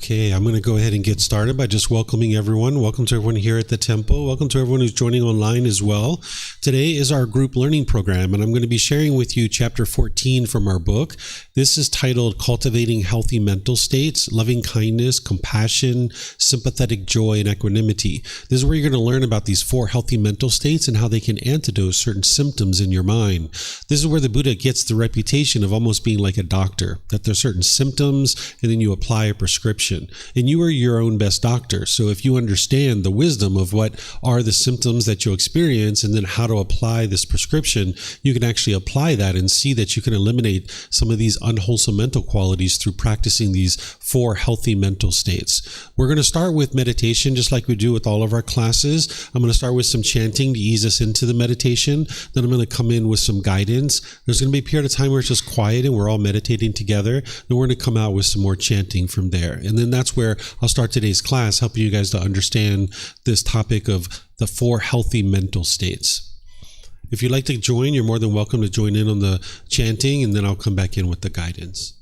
Okay, I'm going to go ahead and get started by just welcoming everyone. Welcome to everyone here at the temple. Welcome to everyone who's joining online as well. Today is our group learning program, and I'm going to be sharing with you chapter 14 from our book. This is titled Cultivating Healthy Mental States, Loving Kindness, Compassion, Sympathetic Joy, and Equanimity. This is where you're going to learn about these 4 healthy mental states and how they can antidote certain symptoms in your mind. This is where the Buddha gets the reputation of almost being like a doctor, that there's certain symptoms and then you apply a prescription. And you are your own best doctor. So if you understand the wisdom of what are the symptoms that you'll experience and then how to apply this prescription, you can actually apply that and see that you can eliminate some of these unwholesome mental qualities through practicing these 4 healthy mental states. We're going to start with meditation just like we do with all of our classes. I'm going to start with some chanting to ease us into the meditation. Then I'm going to come in with some guidance. There's going to be a period of time where it's just quiet and we're all meditating together. Then we're going to come out with some more chanting from there. And then that's where I'll start today's class, helping you guys to understand this topic of the 4 healthy mental states. If you'd like to join, you're more than welcome to join in on the chanting, and then I'll come back in with the guidance.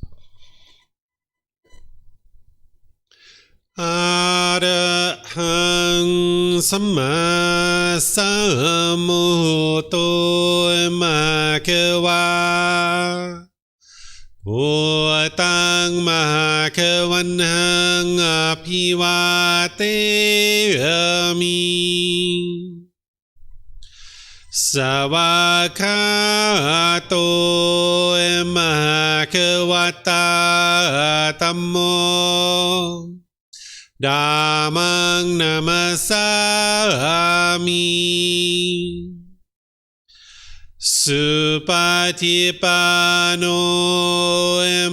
Arahang Samma Sambuddho Bhagava Wat Tung Bhagavanang Abhivateyami Savakato Bhagavata Dhammo Dhammang Namasami Supatipano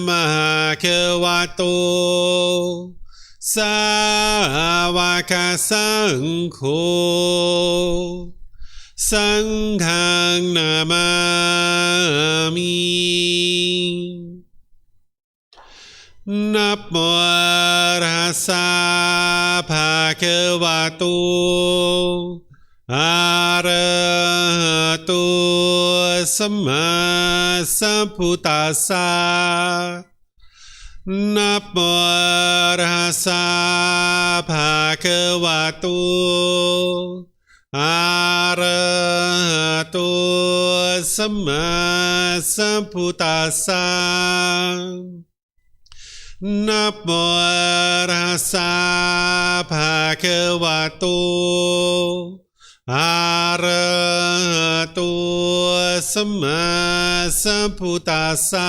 Bhagavato Sāvaka Saṅkho Saṅghang Namami Namo Tassa Bhagavato Arahato Samma Sambuddhassa Namo Tassa Bhagavato Arahato Samma Sambuddhassa Namo Tassa Bhagavato Arahato Samma Sambuddhassa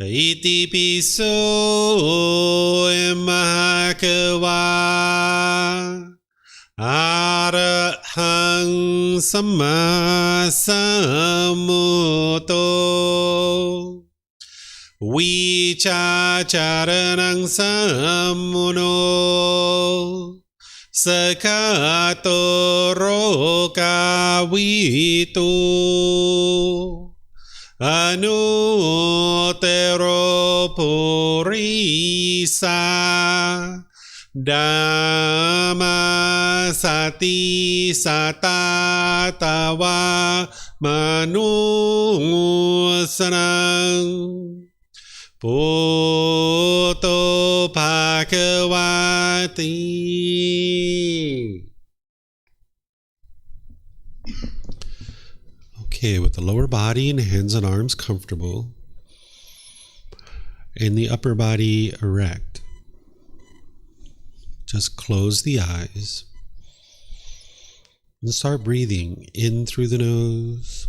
Iti piso Bhagava Arahang Samma Sambuddho Vicacaranang sammuno Sakato roka vitu Anutero purisa Dhamma sati satatawa manusanang Bhutto Bhagavati. Okay, with the lower body and hands and arms comfortable, and the upper body erect, just close the eyes and start breathing in through the nose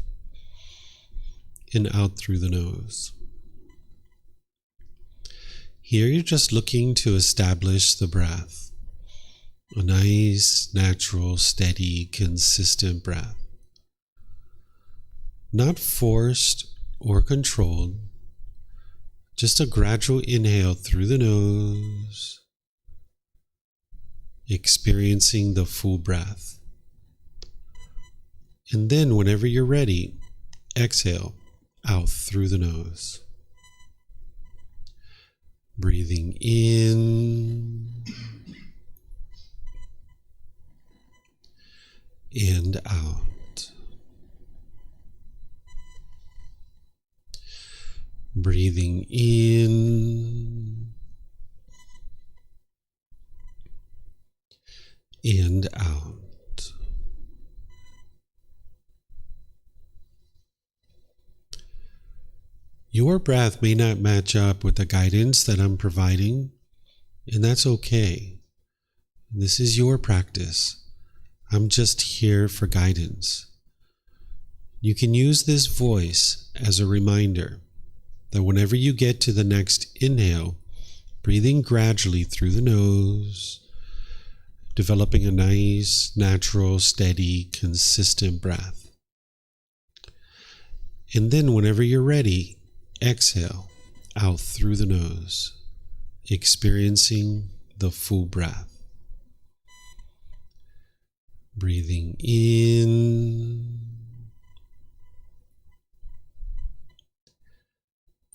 and out through the nose. Here you're just looking to establish the breath, a nice, natural, steady, consistent breath. Not forced or controlled, just a gradual inhale through the nose, experiencing the full breath. And then whenever you're ready, exhale out through the nose. Breathing in and out. Breathing in and out. Your breath may not match up with the guidance that I'm providing, and that's okay. This is your practice. I'm just here for guidance. You can use this voice as a reminder that whenever you get to the next inhale, breathing gradually through the nose, developing a nice, natural, steady, consistent breath. And then whenever you're ready, exhale out through the nose, experiencing the full breath. Breathing in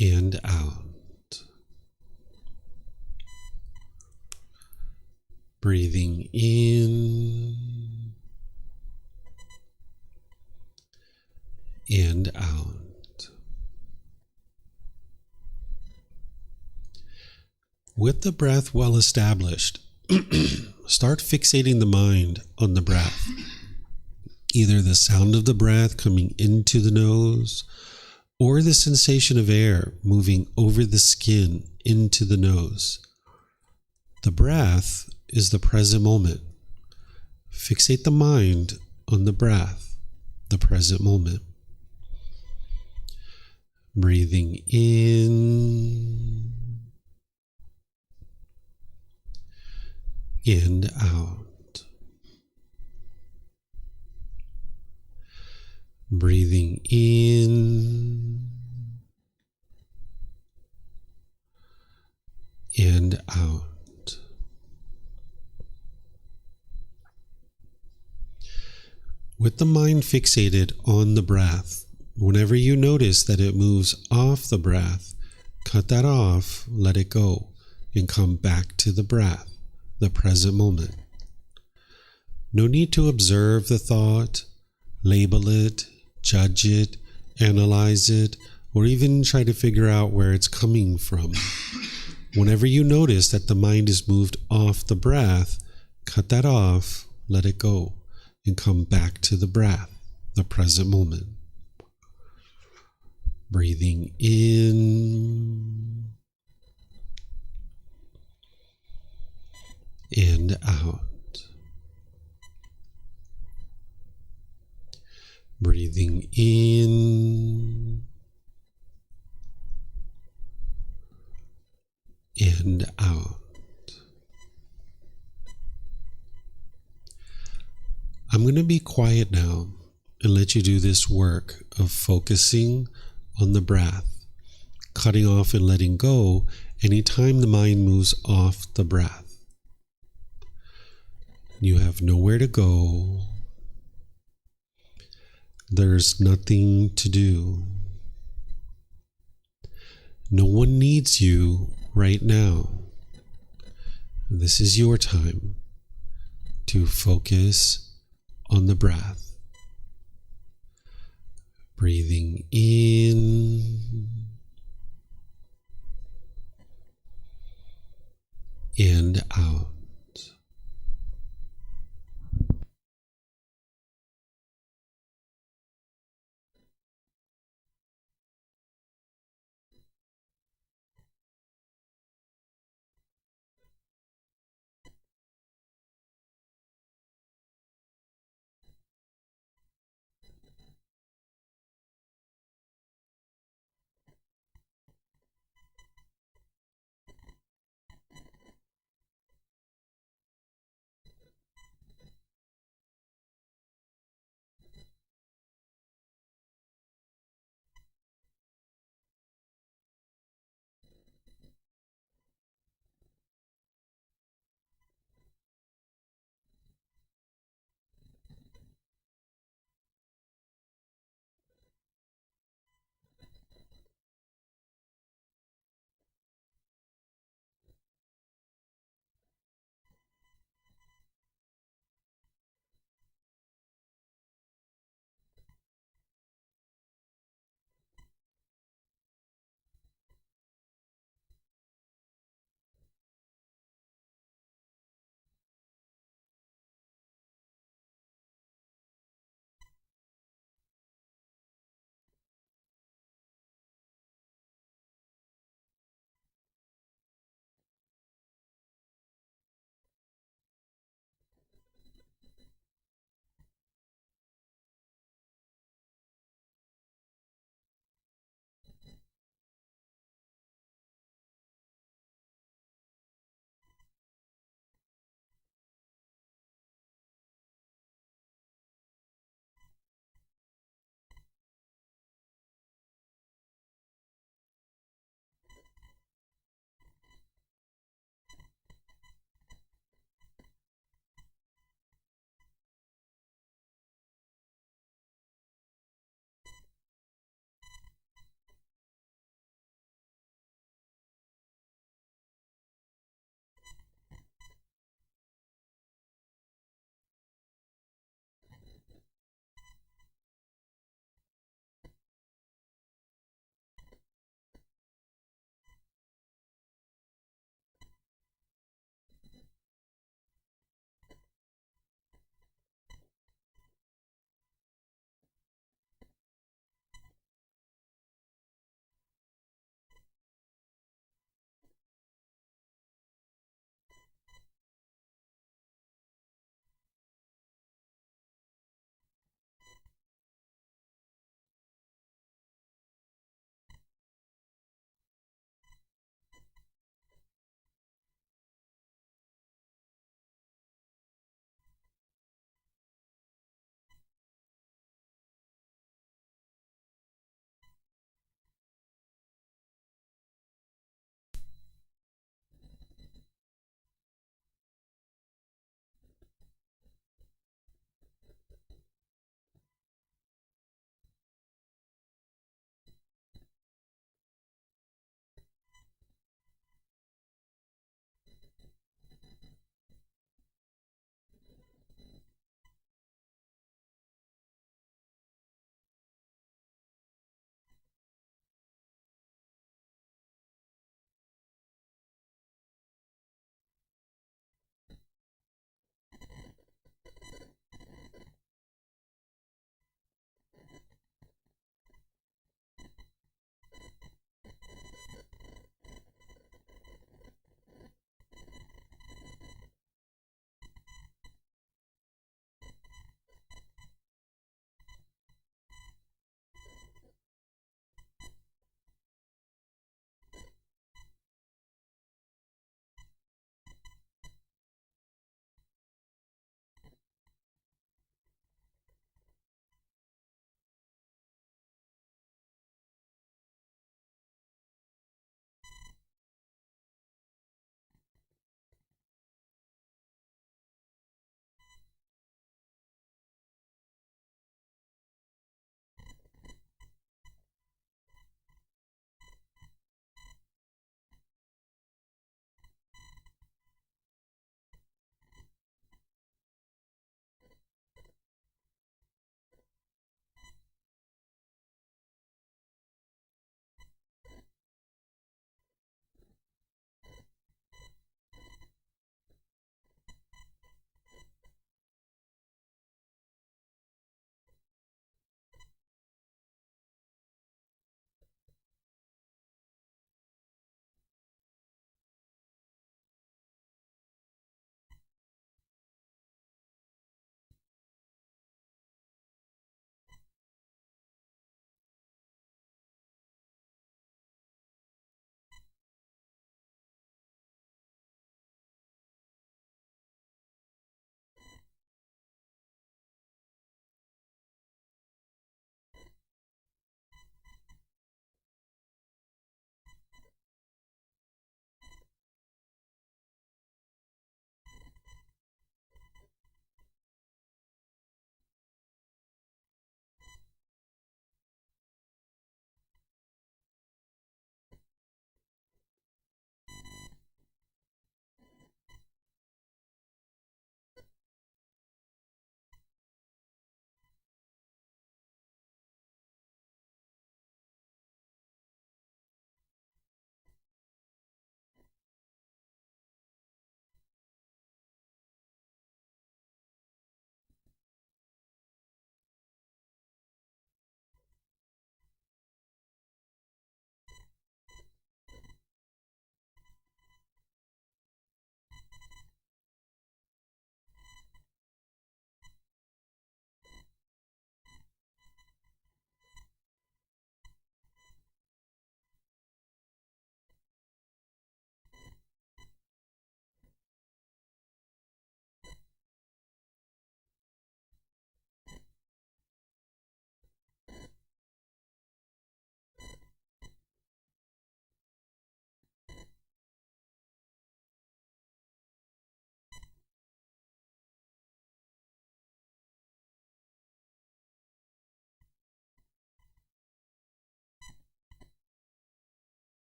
and out. Breathing in and out. With the breath well established, start fixating the mind on the breath. Either the sound of the breath coming into the nose or the sensation of air moving over the skin into the nose. The breath is the present moment. Fixate the mind on the breath, the present moment. Breathing in and out. Breathing in and out. With the mind fixated on the breath, whenever you notice that it moves off the breath, cut that off, let it go, and come back to the breath, the present moment. No need to observe the thought, label it, judge it, analyze it, or even try to figure out where it's coming from. Whenever you notice that the mind is moved off the breath, cut that off, let it go, and come back to the breath, the present moment. Breathing in and out. Breathing in and out. I'm going to be quiet now and let you do this work of focusing on the breath, cutting off and letting go anytime the mind moves off the breath. You have nowhere to go. There's nothing to do. No one needs you right now. This is your time to focus on the breath. Breathing in and out.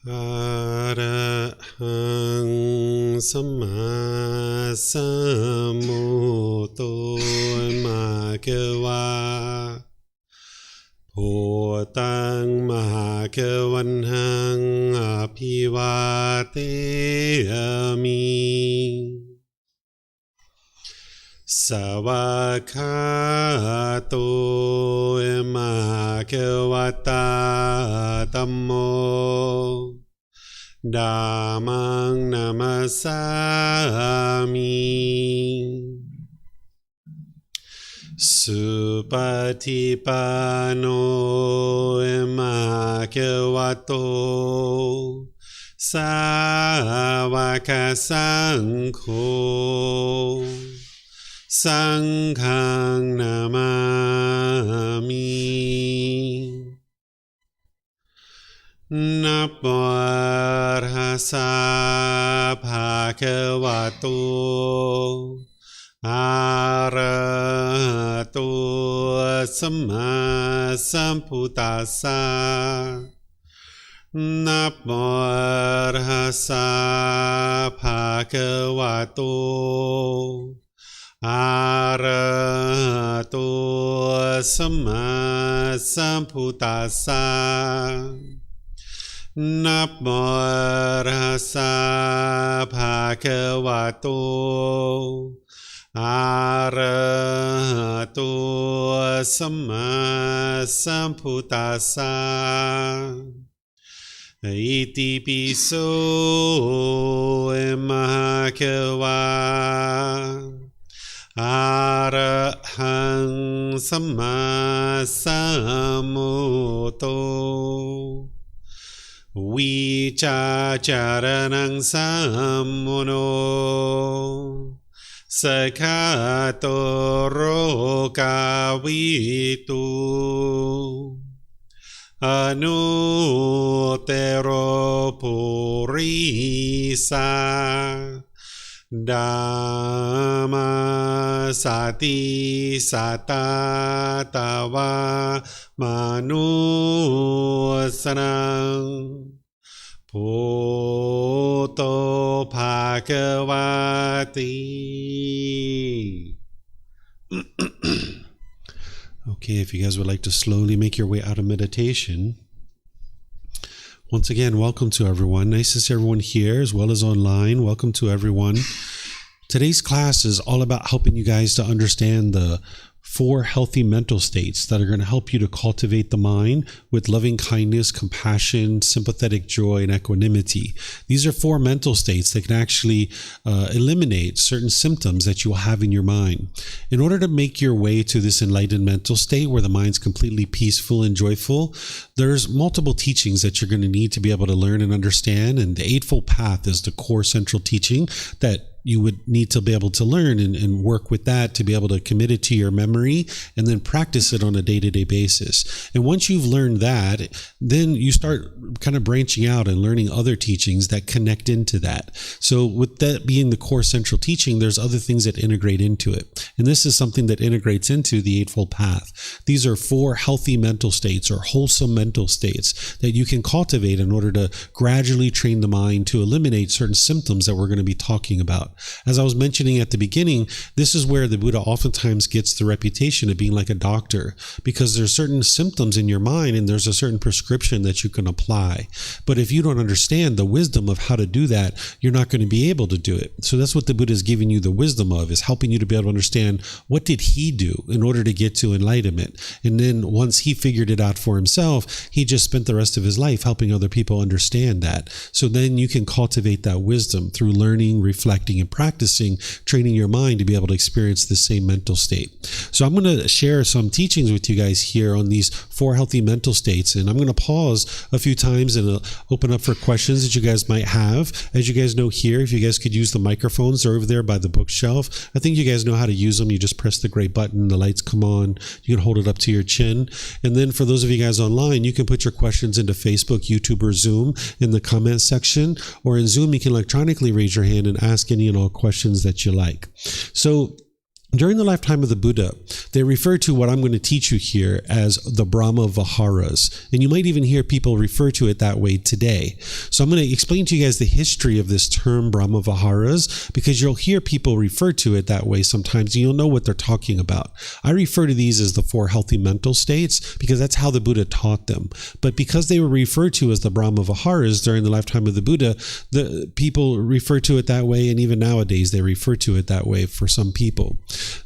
อะระหังสัมมาสัมพุทโธมะกะวาโพตังมหากวันหังอภิวาเทมิสวากขาโตมหากวัตตาธัมโมธัมมังนามัสสามิสุปฏิปันโนมหากวัตโตสาวกสังโฆสังฆังนามามินะโมตัสสะภะคะวะโตอะระหะโตสัมมาสัมพุทธัสสะนะโมตัสสะภะคะวะโตอะระหะโตสัมมาสัมพุทธัสสะนะโมตัสสะภะคะวะโตอะระหะโตสัมมาสัมพุทธัสสะอิติปิโสมหะคะวะอะระหังสัมมาสัมพุทโธวิจาจารณังสัมมุโนสกขาโตโรกาวิตุอนุเตโรปุริสาธัมมาสติสัตตาตาวามนุสนังพุทโธภควาติ Okay, if you guys would like to slowly make your way out of meditation. Once again, welcome to everyone. Nice to see everyone here as well as online. Welcome to everyone. Today's class is all about helping you guys to understand the 4 healthy mental states that are going to help you to cultivate the mind with loving kindness, compassion, sympathetic joy, and equanimity. These are 4 mental states that can actually eliminate certain symptoms that you will have in your mind. In order to make your way to this enlightened mental state where the mind's completely peaceful and joyful, there's multiple teachings that you're going to need to be able to learn and understand, and the Eightfold Path is the core central teaching that you would need to be able to learn and work with that to be able to commit it to your memory and then practice it on a day-to-day basis. And once you've learned that, then you start kind of branching out and learning other teachings that connect into that. So with that being the core central teaching, there's other things that integrate into it. And this is something that integrates into the Eightfold Path. These are 4 healthy mental states or wholesome mental states that you can cultivate in order to gradually train the mind to eliminate certain symptoms that we're going to be talking about. As I was mentioning at the beginning, this is where the Buddha oftentimes gets the reputation of being like a doctor, because there's certain symptoms in your mind and there's a certain prescription that you can apply. But if you don't understand the wisdom of how to do that, you're not going to be able to do it. So that's what the Buddha is giving you the wisdom of, is helping you to be able to understand what did he do in order to get to enlightenment. And then once he figured it out for himself, he just spent the rest of his life helping other people understand that. So then you can cultivate that wisdom through learning, reflecting, and practicing, training your mind to be able to experience the same mental state. So I'm going to share some teachings with you guys here on these 4 healthy mental states, and I'm going to pause a few times and open up for questions that you guys might have. As you guys know here, if you guys could use the microphones, they're over there by the bookshelf. I think you guys know how to use them. You just press the gray button, the lights come on, you can hold it up to your chin. And then for those of you guys online, you can put your questions into Facebook, YouTube, or Zoom in the comment section, or in Zoom you can electronically raise your hand and ask any and all questions that you like. So During the lifetime of the Buddha, they refer to what I'm going to teach you here as the Brahma-viharas. And you might even hear people refer to it that way today. So I'm going to explain to you guys the history of this term Brahma-viharas, because you'll hear people refer to it that way sometimes, and you'll know what they're talking about. I refer to these as the 4 healthy mental states because that's how the Buddha taught them. But because they were referred to as the Brahma-viharas during the lifetime of the Buddha, the people refer to it that way, and even nowadays they refer to it that way for some people.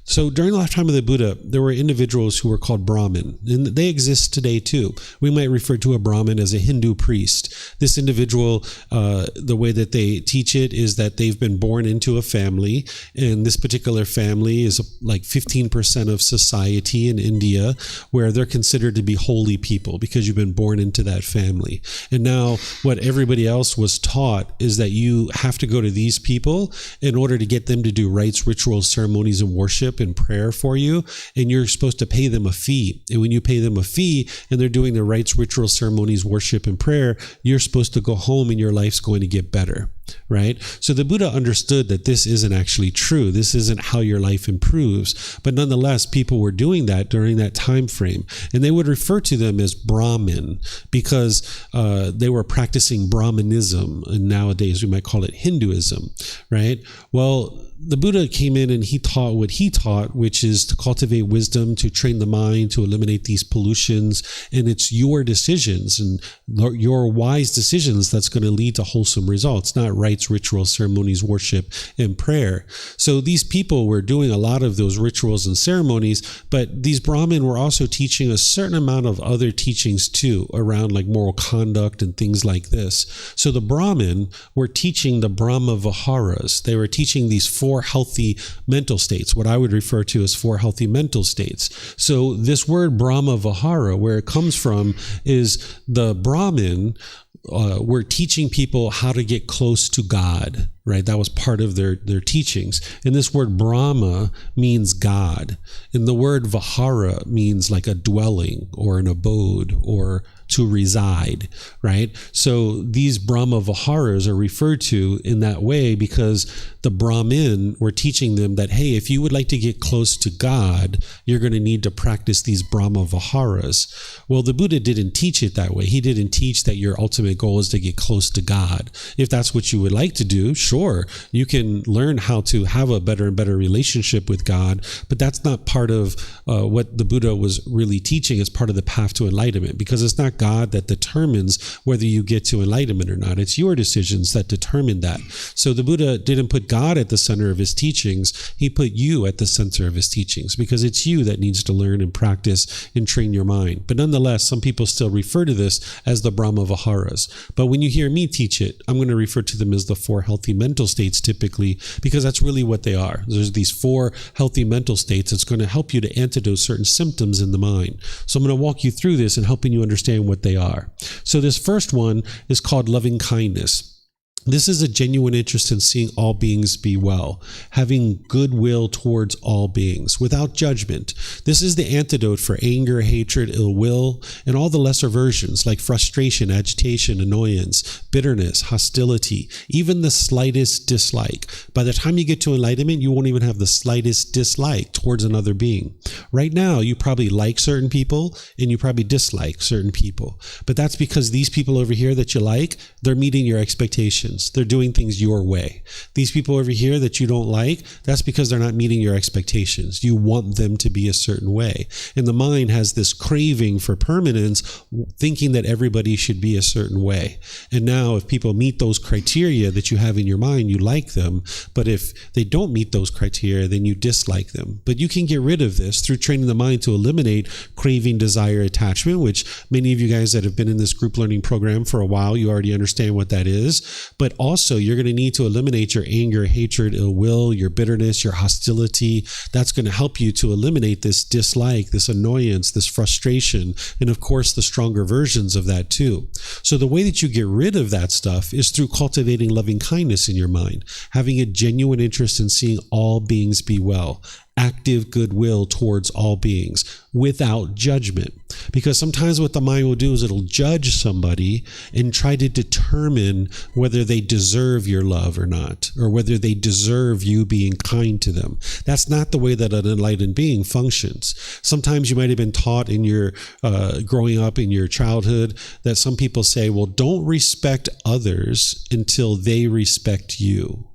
So during the lifetime of the Buddha, there were individuals who were called Brahmin, and they exist today too. We might refer to a Brahmin as a Hindu priest. This individual, the way that they teach it is that they've been born into a family, and this particular family is like 15% of society in India, where they're considered to be holy people because you've been born into that family. And now what everybody else was taught is that you have to go to these people in order to get them to do rites, rituals, ceremonies, and worship and prayer for you, and you're supposed to pay them a fee. And when you pay them a fee and they're doing the rites, rituals, ceremonies, worship, and prayer, you're supposed to go home and your life's going to get better, right? So the Buddha understood that this isn't actually true. This isn't how your life improves. But nonetheless, people were doing that during that time frame, and they would refer to them as Brahmin because they were practicing Brahmanism, and nowadays we might call it Hinduism, right? Well, the Buddha came in and he taught what he taught, which is to cultivate wisdom, to train the mind, to eliminate these pollutions. And it's your decisions and your wise decisions that's going to lead to wholesome results, not rites, rituals, ceremonies, worship, and prayer. So these people were doing a lot of those rituals and ceremonies, but these Brahmin were also teaching a certain amount of other teachings too, around like moral conduct and things like this. So the Brahmin were teaching the Brahma-viharas. They were teaching these 4 healthy mental states, what I would refer to as 4 healthy mental states. So this word Brahma-vihara, where it comes from, is the Brahmin were teaching people how to get close to God, right? That was part of their teachings. And this word Brahma means God. And the word Vihara means like a dwelling or an abode or to reside, right? So these Brahma-viharas are referred to in that way because the Brahmin were teaching them that, hey, if you would like to get close to God, you're going to need to practice these Brahma-viharas. Well, the Buddha didn't teach it that way. He didn't teach that your ultimate goal is to get close to God. If that's what you would like to do, sure, you can learn how to have a better and better relationship with God, but that's not part of what the Buddha was really teaching as part of the path to enlightenment, because it's not God that determines whether you get to enlightenment or not. It's your decisions that determine that. So the Buddha didn't put God at the center of his teachings. He put you at the center of his teachings because it's you that needs to learn and practice and train your mind. But nonetheless, some people still refer to this as the Brahma-viharas. But when you hear me teach it, I'm going to refer to them as the 4 healthy mental states typically, because that's really what they are. There's these 4 healthy mental states that's going to help you to antidote certain symptoms in the mind. So I'm going to walk you through this and helping you understand what they are. So this first one is called loving kindness. This is a genuine interest in seeing all beings be well, having goodwill towards all beings, without judgment. This is the antidote for anger, hatred, ill will, and all the lesser versions like frustration, agitation, annoyance, bitterness, hostility, even the slightest dislike. By the time you get to enlightenment, you won't even have the slightest dislike towards another being. Right now, you probably like certain people and you probably dislike certain people. But that's because these people over here that you like, they're meeting your expectations. They're doing things your way. These people over here that you don't like, that's because they're not meeting your expectations. You want them to be a certain way. And the mind has this craving for permanence, thinking that everybody should be a certain way. And now if people meet those criteria that you have in your mind, you like them. But if they don't meet those criteria, then you dislike them. But you can get rid of this through training the mind to eliminate craving, desire, attachment, which many of you guys that have been in this group learning program for a while, you already understand what that is. But also, you're going to need to eliminate your anger, hatred, ill will, your bitterness, your hostility. That's going to help you to eliminate this dislike, this annoyance, this frustration, and of course, the stronger versions of that too. So the way that you get rid of that stuff is through cultivating loving kindness in your mind, having a genuine interest in seeing all beings be well, active goodwill towards all beings without judgment. Because sometimes what the mind will do is it'll judge somebody and try to determine whether they deserve your love or not, or whether they deserve you being kind to them. That's not the way that an enlightened being functions. Sometimes you might have been taught in your growing up in your childhood that some people say, well, don't respect others until they respect you.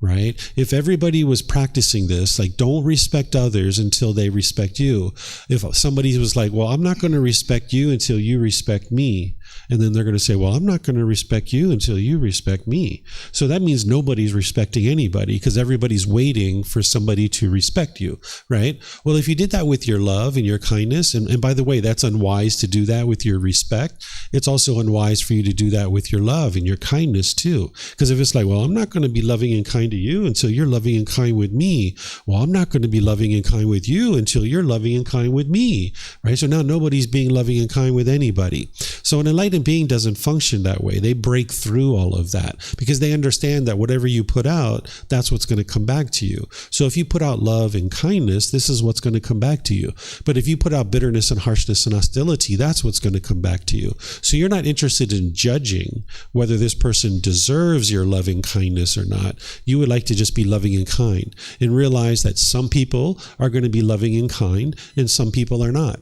Right? If everybody was practicing this, like, don't respect others until they respect you. If somebody was like, well, I'm not going to respect you until you respect me. And then they're going to say, well, I'm not going to respect you until you respect me. So that means nobody's respecting anybody because everybody's waiting for somebody to respect you, right? Well, if you did that with your love and your kindness, and by the way, that's unwise to do that with your respect. It's also unwise for you to do that with your love and your kindness too. Because if it's like, well, I'm not going to be loving and kind to you until you're loving and kind with me. Well, I'm not going to be loving and kind with you until you're loving and kind with me, right? So now nobody's being loving and kind with anybody. So an enlightened being doesn't function that way. They break through all of that because they understand that whatever you put out, that's what's going to come back to you. So if you put out love and kindness, this is what's going to come back to you. But if you put out bitterness and harshness and hostility, that's what's going to come back to you. So you're not interested in judging whether this person deserves your loving kindness or not. You would like to just be loving and kind and realize that some people are going to be loving and kind and some people are not.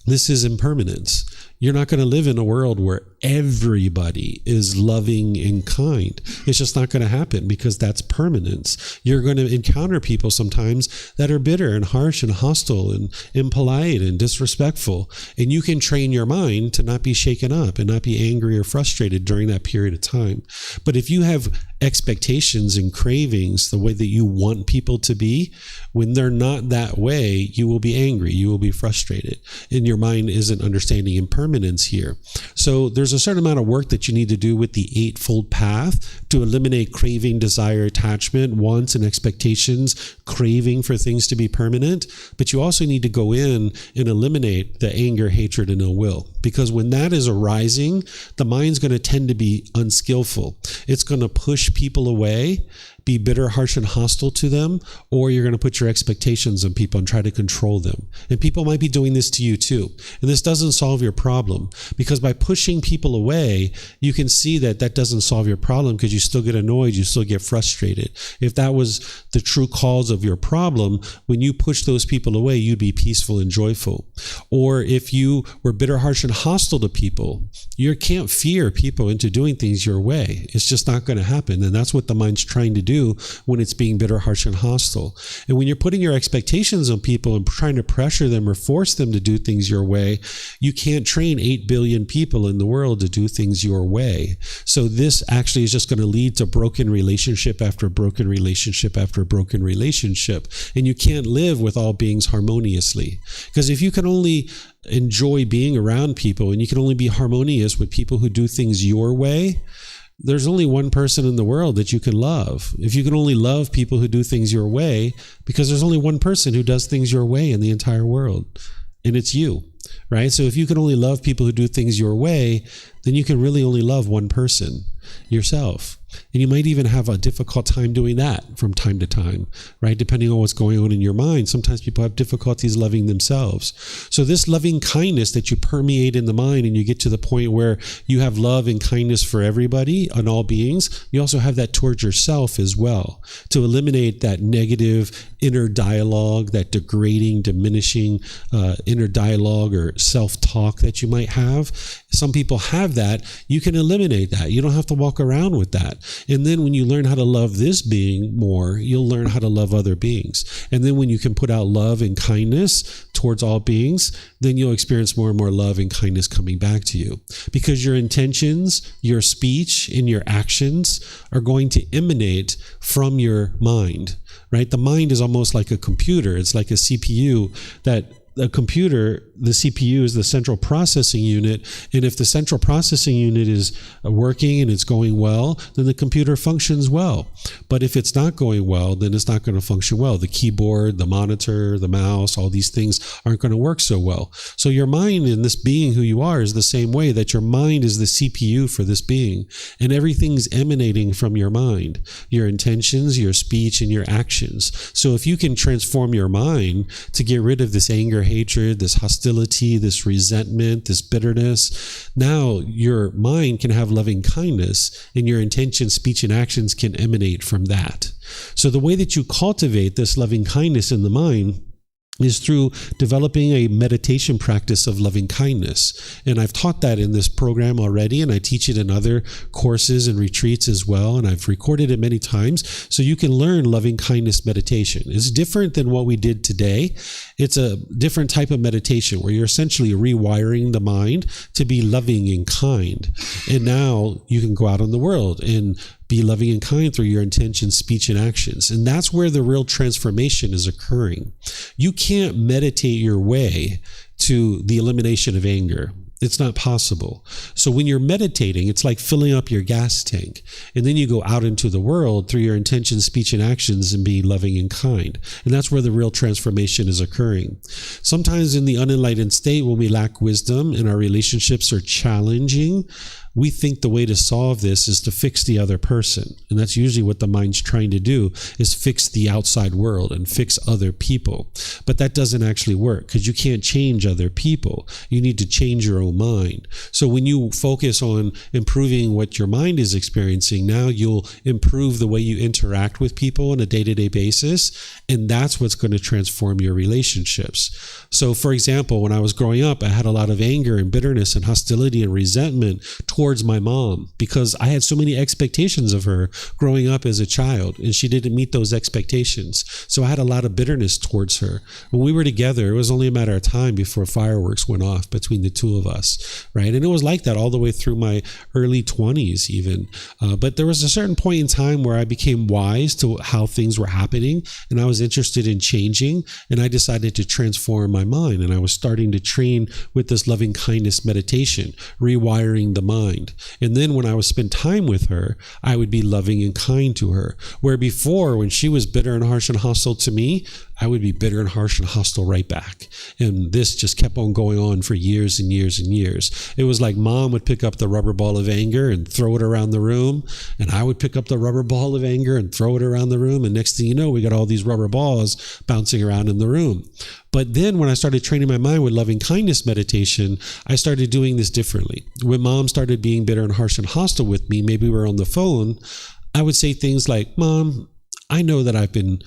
This is impermanence. You're not going to live in a world where everybody is loving and kind. It's just not going to happen because that's permanence. You're going to encounter people sometimes that are bitter and harsh and hostile and impolite and disrespectful. And you can train your mind to not be shaken up and not be angry or frustrated during that period of time. But if you have expectations and cravings the way that you want people to be, when they're not that way, you will be angry, you will be frustrated, and your mind isn't understanding impermanence here. So there's a certain amount of work that you need to do with the Eightfold Path to eliminate craving, desire, attachment, wants, and expectations, craving for things to be permanent. But you also need to go in and eliminate the anger, hatred, and ill will. Because when that is arising, the mind's going to tend to be unskillful. It's going to push people away, be bitter, harsh, and hostile to them, or you're going to put your expectations on people and try to control them. And people might be doing this to you too. And this doesn't solve your problem, because by pushing people away, you can see that that doesn't solve your problem because you still get annoyed, you still get frustrated. If that was the true cause of your problem, when you push those people away, you'd be peaceful and joyful. Or if you were bitter, harsh, and hostile to people, you can't fear people into doing things your way. It's just not going to happen. And that's what the mind's trying to do when it's being bitter, harsh, and hostile. And when you're putting your expectations on people and trying to pressure them or force them to do things your way, you can't train 8 billion people in the world to do things your way. So this actually is just going to lead to broken relationship after broken relationship after broken relationship. And you can't live with all beings harmoniously. Because if you can only enjoy being around people and you can only be harmonious with people who do things your way, there's only one person in the world that you can love. If you can only love people who do things your way, because there's only one person who does things your way in the entire world, and it's you, right? So if you can only love people who do things your way, then you can really only love one person, yourself. And you might even have a difficult time doing that from time to time, right? Depending on what's going on in your mind. Sometimes people have difficulties loving themselves. So this loving kindness that you permeate in the mind, and you get to the point where you have love and kindness for everybody and all beings, you also have that towards yourself as well, to eliminate that negative inner dialogue, that degrading, diminishing inner dialogue or self-talk that you might have. Some people have that. You can eliminate that. You don't have to walk around with that. And then when you learn how to love this being more, you'll learn how to love other beings. And then when you can put out love and kindness towards all beings, then you'll experience more and more love and kindness coming back to you. Because your intentions, your speech, and your actions are going to emanate from your mind, right? The mind is almost like a computer. It's like a CPU that a computer, the CPU is the central processing unit, and if the central processing unit is working and it's going well, then the computer functions well. But if it's not going well, then it's not going to function well. The keyboard, the monitor, the mouse, all these things aren't going to work so well. So your mind in this being who you are is the same way, that your mind is the CPU for this being, and everything's emanating from your mind, your intentions, your speech, and your actions. So if you can transform your mind to get rid of this anger, hatred, this hostility, this resentment, this bitterness, now your mind can have loving kindness, and your intention, speech, and actions can emanate from that. So the way that you cultivate this loving kindness in the mind is through developing a meditation practice of loving kindness. And I've taught that in this program already, and I teach it in other courses and retreats as well, and I've recorded it many times, so you can learn loving kindness meditation. It's different than what we did today. It's a different type of meditation where you're essentially rewiring the mind to be loving and kind. And now you can go out in the world and be loving and kind through your intention, speech, and actions. And that's where the real transformation is occurring. You can't meditate your way to the elimination of anger. It's not possible. So when you're meditating, it's like filling up your gas tank. And then you go out into the world through your intention, speech, and actions and be loving and kind. And that's where the real transformation is occurring. Sometimes in the unenlightened state, when we lack wisdom and our relationships are challenging, we think the way to solve this is to fix the other person. And that's usually what the mind's trying to do, is fix the outside world and fix other people. But that doesn't actually work, because you can't change other people. You need to change your own mind. So when you focus on improving what your mind is experiencing, now you'll improve the way you interact with people on a day-to-day basis. And that's what's going to transform your relationships. So for example, when I was growing up, I had a lot of anger and bitterness and hostility and resentment towards my mom, because I had so many expectations of her growing up as a child, and she didn't meet those expectations. So I had a lot of bitterness towards her. When we were together, it was only a matter of time before fireworks went off between the two of us, right? And it was like that all the way through my early 20s even. But there was a certain point in time where I became wise to how things were happening, and I was interested in changing, and I decided to transform my mind. And I was starting to train with this loving kindness meditation, rewiring the mind. And then when I would spend time with her, I would be loving and kind to her. Where before, when she was bitter and harsh and hostile to me, I would be bitter and harsh and hostile right back. And this just kept on going on for years and years and years. It was like mom would pick up the rubber ball of anger and throw it around the room, and I would pick up the rubber ball of anger and throw it around the room, and next thing you know, we got all these rubber balls bouncing around in the room. But then when I started training my mind with loving kindness meditation, I started doing this differently. When mom started being bitter and harsh and hostile with me, maybe we were on the phone, I would say things like, "Mom, I know that I've been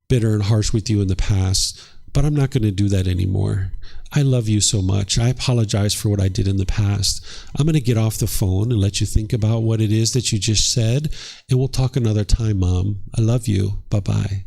bitter and harsh with you in the past, but I'm not going to do that anymore. I love you so much. I apologize for what I did in the past. I'm going to get off the phone and let you think about what it is that you just said, and we'll talk another time, Mom. I love you. Bye-bye."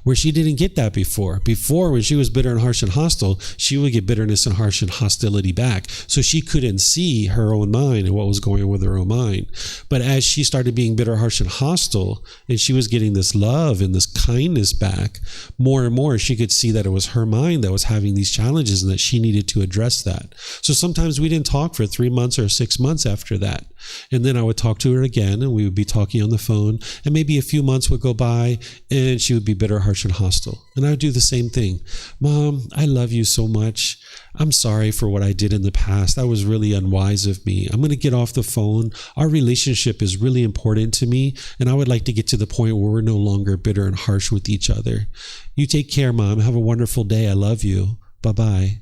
Where she didn't get that before. Before, when she was bitter and harsh and hostile, she would get bitterness and harsh and hostility back. So she couldn't see her own mind and what was going on with her own mind. But as she started being bitter, harsh, and hostile, and she was getting this love and this kindness back, more and more she could see that it was her mind that was having these challenges and that she needed to address that. So sometimes we didn't talk for 3 months or 6 months after that. And then I would talk to her again, and we would be talking on the phone, and maybe a few months would go by, and she would be bitter, harsh, and hostile. And I would do the same thing. "Mom, I love you so much. I'm sorry for what I did in the past. That was really unwise of me. I'm going to get off the phone. Our relationship is really important to me, and I would like to get to the point where we're no longer bitter and harsh with each other. You take care, Mom. Have a wonderful day. I love you. Bye-bye."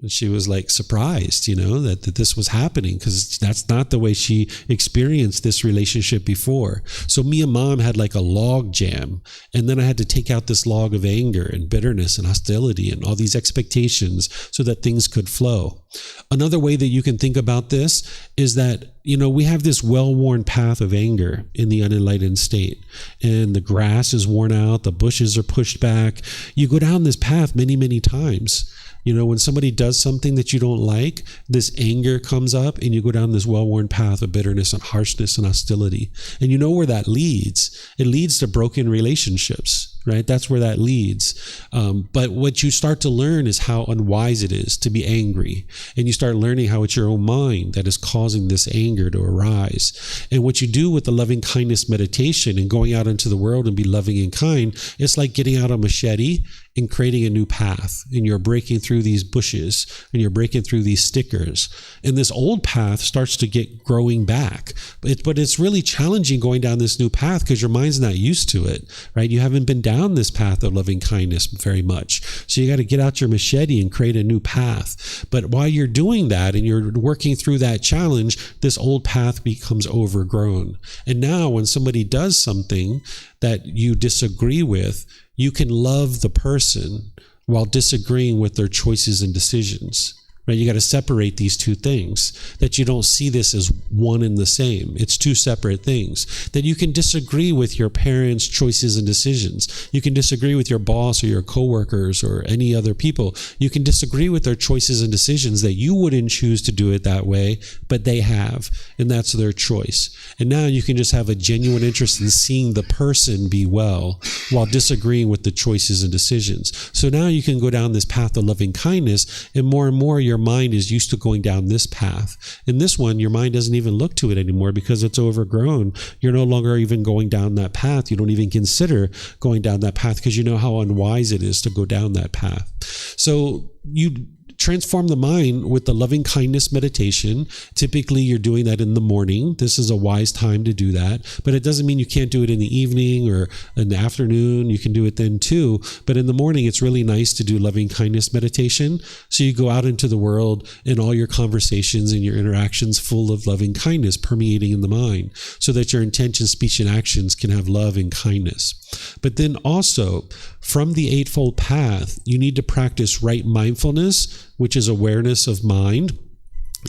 And she was like surprised, that this was happening, because that's not the way she experienced this relationship before. So me and Mom had like a log jam, and then I had to take out this log of anger and bitterness and hostility and all these expectations so that things could flow. Another way that you can think about this is that, we have this well-worn path of anger in the unenlightened state, and the grass is worn out, the bushes are pushed back. You go down this path many, many times. When somebody does something that you don't like, this anger comes up, and you go down this well-worn path of bitterness and harshness and hostility. And you know where that leads. It leads to broken relationships. right? That's where that leads. But what you start to learn is how unwise it is to be angry. And you start learning how it's your own mind that is causing this anger to arise. And what you do with the loving kindness meditation and going out into the world and be loving and kind, it's like getting out a machete and creating a new path. And you're breaking through these bushes and you're breaking through these stickers. And this old path starts to get growing back. But it's really challenging going down this new path because your mind's not used to it, right? You haven't been down this path of loving kindness very much. So you got to get out your machete and create a new path. But while you're doing that and you're working through that challenge, this old path becomes overgrown. And now when somebody does something that you disagree with, you can love the person while disagreeing with their choices and decisions. Right? You got to separate these two things, that you don't see this as one and the same. It's two separate things. That you can disagree with your parents' choices and decisions. You can disagree with your boss or your coworkers or any other people. You can disagree with their choices and decisions that you wouldn't choose to do it that way, but they have, and that's their choice. And now you can just have a genuine interest in seeing the person be well while disagreeing with the choices and decisions. So now you can go down this path of loving kindness, and more your mind is used to going down this path. In this one, your mind doesn't even look to it anymore because it's overgrown. You're no longer even going down that path. You don't even consider going down that path because you know how unwise it is to go down that path. So you transform the mind with the loving kindness meditation. Typically, you're doing that in the morning. This is a wise time to do that, but it doesn't mean you can't do it in the evening or in the afternoon. You can do it then too. But in the morning, it's really nice to do loving kindness meditation. So you go out into the world and all your conversations and your interactions full of loving kindness permeating in the mind so that your intention, speech, and actions can have love and kindness. But then also, from the Eightfold Path, you need to practice right mindfulness, which is awareness of mind,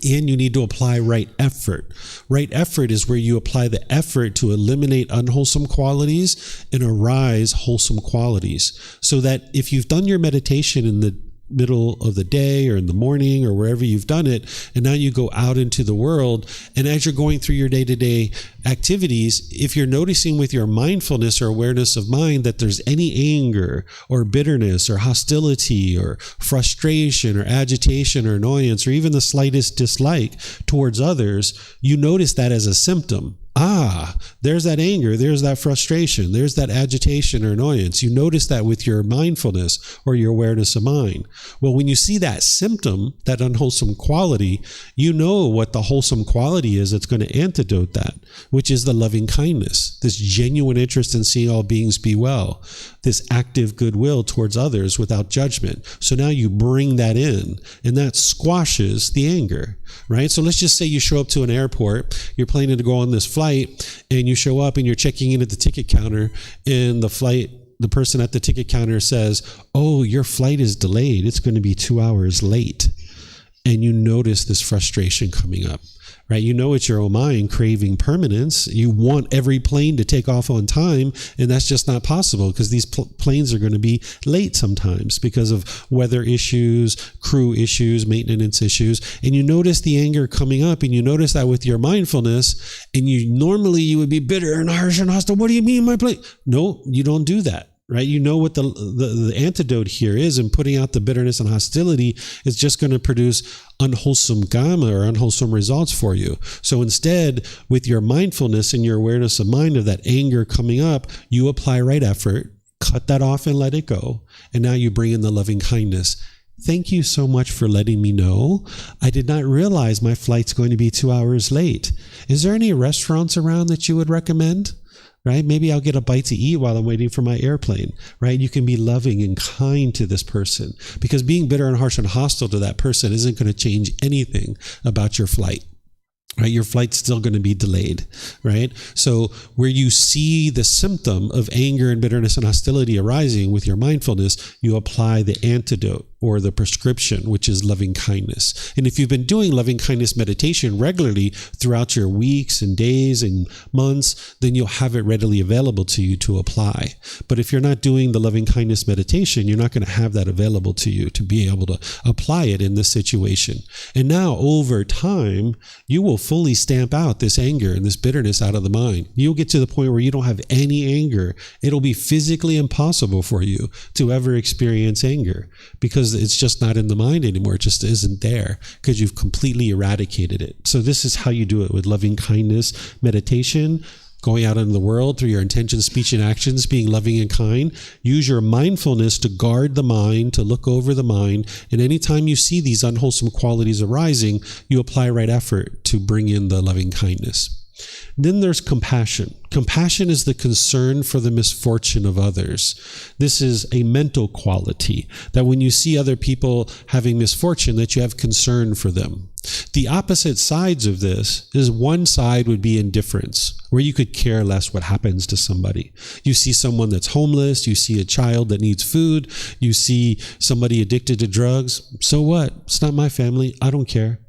and you need to apply right effort. Right effort is where you apply the effort to eliminate unwholesome qualities and arise wholesome qualities. So that if you've done your meditation in the middle of the day or in the morning or wherever you've done it, and now you go out into the world, and as you're going through your day-to-day activities, if you're noticing with your mindfulness or awareness of mind that there's any anger or bitterness or hostility or frustration or agitation or annoyance or even the slightest dislike towards others, you notice that as a symptom. There's that anger, there's that frustration, there's that agitation or annoyance. You notice that with your mindfulness or your awareness of mind. Well, when you see that symptom, that unwholesome quality, you know what the wholesome quality is that's going to antidote that, which is the loving kindness, this genuine interest in seeing all beings be well, this active goodwill towards others without judgment. So now you bring that in, and that squashes the anger, right? So let's just say you show up to an airport, you're planning to go on this flight, and you show up and you're checking in at the ticket counter, and the person at the ticket counter says, "Oh, your flight is delayed. It's going to be 2 hours late." And you notice this frustration coming up, right? You know it's your own mind craving permanence. You want every plane to take off on time, and that's just not possible because these planes are going to be late sometimes because of weather issues, crew issues, maintenance issues. And you notice the anger coming up, and you notice that with your mindfulness, and you would be bitter and harsh and hostile. What do you mean my plane? No, you don't do that. Right? You know what the antidote here is, and putting out the bitterness and hostility is just going to produce unwholesome karma or unwholesome results for you. So instead, with your mindfulness and your awareness of mind of that anger coming up, you apply right effort, cut that off and let it go. And now you bring in the loving kindness. Thank you so much for letting me know. I did not realize my flight's going to be 2 hours late. Is there any restaurants around that you would recommend? Right? Maybe I'll get a bite to eat while I'm waiting for my airplane, right? You can be loving and kind to this person, because being bitter and harsh and hostile to that person isn't going to change anything about your flight. Right? Your flight's still going to be delayed, right? So where you see the symptom of anger and bitterness and hostility arising with your mindfulness, you apply the antidote. or the prescription, which is loving kindness. And if you've been doing loving kindness meditation regularly throughout your weeks and days and months, then you'll have it readily available to you to apply. But if you're not doing the loving kindness meditation, you're not going to have that available to you to be able to apply it in this situation. And now over time, you will fully stamp out this anger and this bitterness out of the mind. You'll get to the point where you don't have any anger. It'll be physically impossible for you to ever experience anger because it's just not in the mind anymore. It just isn't there because you've completely eradicated it. So this is how you do it with loving kindness meditation, going out into the world through your intention, speech, and actions, being loving and kind. Use your mindfulness to guard the mind, to look over the mind. And anytime you see these unwholesome qualities arising, you apply right effort to bring in the loving kindness. Then there's compassion. Compassion is the concern for the misfortune of others. This is a mental quality that when you see other people having misfortune, that you have concern for them. The opposite sides of this is one side would be indifference, where you could care less what happens to somebody. You see someone that's homeless, you see a child that needs food, you see somebody addicted to drugs. So what? It's not my family. I don't care.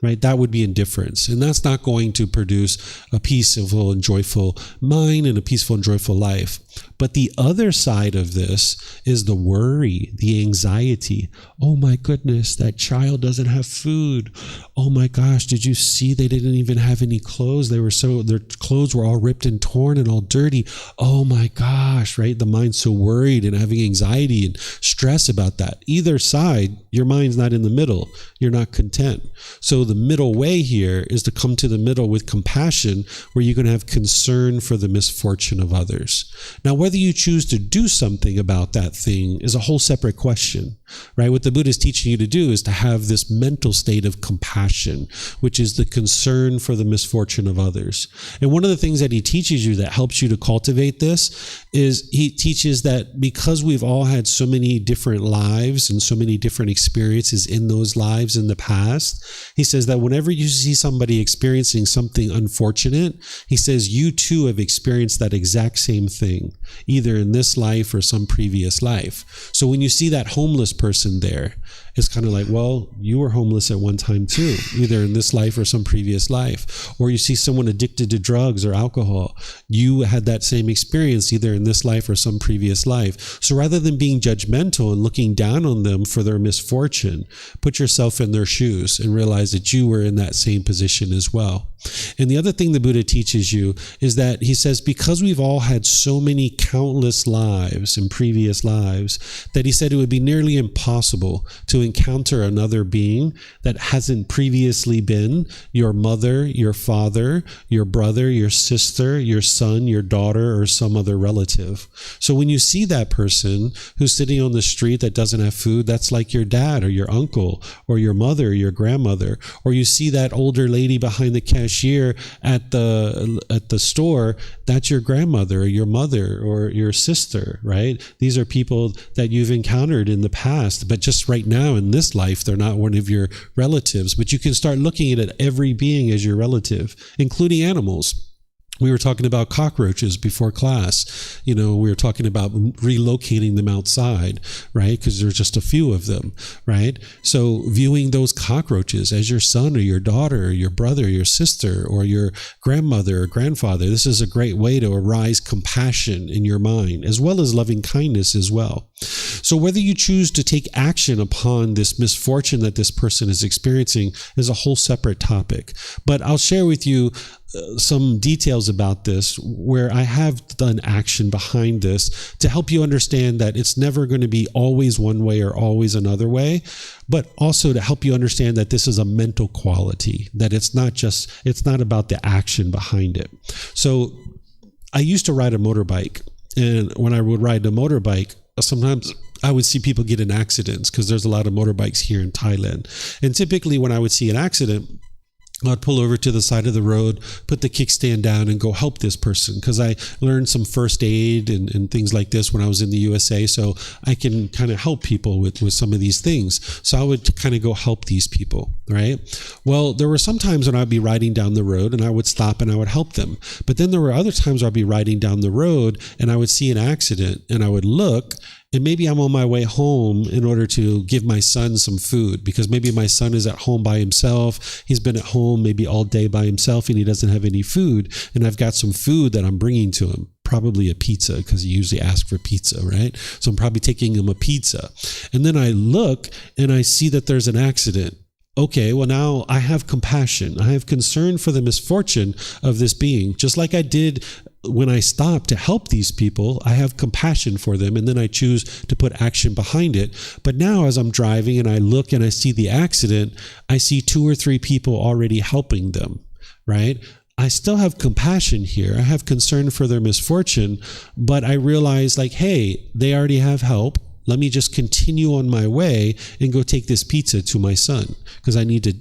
Right? That would be indifference. And that's not going to produce a peaceful and joyful mind and a peaceful and joyful life. But the other side of this is the worry, the anxiety. Oh my goodness, that child doesn't have food. Oh my gosh, did you see they didn't even have any clothes? Their clothes were all ripped and torn and all dirty. Oh my gosh, right? The mind's so worried and having anxiety and stress about that. Either side, your mind's not in the middle. You're not content. So the middle way here is to come to the middle with compassion, where you're going to have concern for the misfortune of others. Now, whether you choose to do something about that thing is a whole separate question, right? What the Buddha is teaching you to do is to have this mental state of compassion, which is the concern for the misfortune of others. And one of the things that he teaches you that helps you to cultivate this is he teaches that because we've all had so many different lives and so many different experiences in those lives in the past, he says that whenever you see somebody experiencing something unfortunate, he says you too have experienced that exact same thing, either in this life or some previous life. So when you see that homeless person there, it's kind of like, well, you were homeless at one time too, either in this life or some previous life. Or you see someone addicted to drugs or alcohol, you had that same experience either in this life or some previous life. So rather than being judgmental and looking down on them for their misfortune, put yourself in their shoes and realize that you were in that same position as well. And the other thing the Buddha teaches you is that he says, because we've all had so many countless lives and previous lives, that he said it would be nearly impossible to encounter another being that hasn't previously been your mother, your father, your brother, your sister, your son, your daughter, or some other relative. So when you see that person who's sitting on the street that doesn't have food, that's like your dad or your uncle or your mother or your grandmother. Or you see that older lady behind the cashier at the store, that's your grandmother or your mother or your sister, right? These are people that you've encountered in the past, but just right now in this life, they're not one of your relatives. But you can start looking at every being as your relative, including animals. We were talking about cockroaches before class. We were talking about relocating them outside, right? Because there's just a few of them, right? So viewing those cockroaches as your son or your daughter or your brother or your sister or your grandmother or grandfather, this is a great way to arise compassion in your mind, as well as loving kindness as well. So whether you choose to take action upon this misfortune that this person is experiencing is a whole separate topic. But I'll share with you some details about this where I have done action behind this to help you understand that it's never going to be always one way or always another way, but also to help you understand that this is a mental quality, that it's not about the action behind it. So I used to ride a motorbike, and when I would ride a motorbike, sometimes I would see people get in accidents because there's a lot of motorbikes here in Thailand. And typically when I would see an accident, I'd pull over to the side of the road, put the kickstand down, and go help this person, because I learned some first aid and things like this when I was in the USA, so I can kind of help people with some of these things. So I would kind of go help these people, right? Well, there were some times when I'd be riding down the road and I would stop and I would help them. But then there were other times I'd be riding down the road and I would see an accident and I would look, And maybe I'm on my way home in order to give my son some food, because maybe my son is at home by himself. He's been at home maybe all day by himself and he doesn't have any food. And I've got some food that I'm bringing to him, probably a pizza, because he usually asks for pizza, right? So I'm probably taking him a pizza. And then I look and I see that there's an accident. Okay, well, now I have compassion. I have concern for the misfortune of this being. Just like I did when I stopped to help these people, I have compassion for them, and then I choose to put action behind it. But now as I'm driving and I look and I see the accident, I see 2 or 3 people already helping them, right? I still have compassion here. I have concern for their misfortune, but I realize, like, hey, they already have help. Let me just continue on my way and go take this pizza to my son, because I need to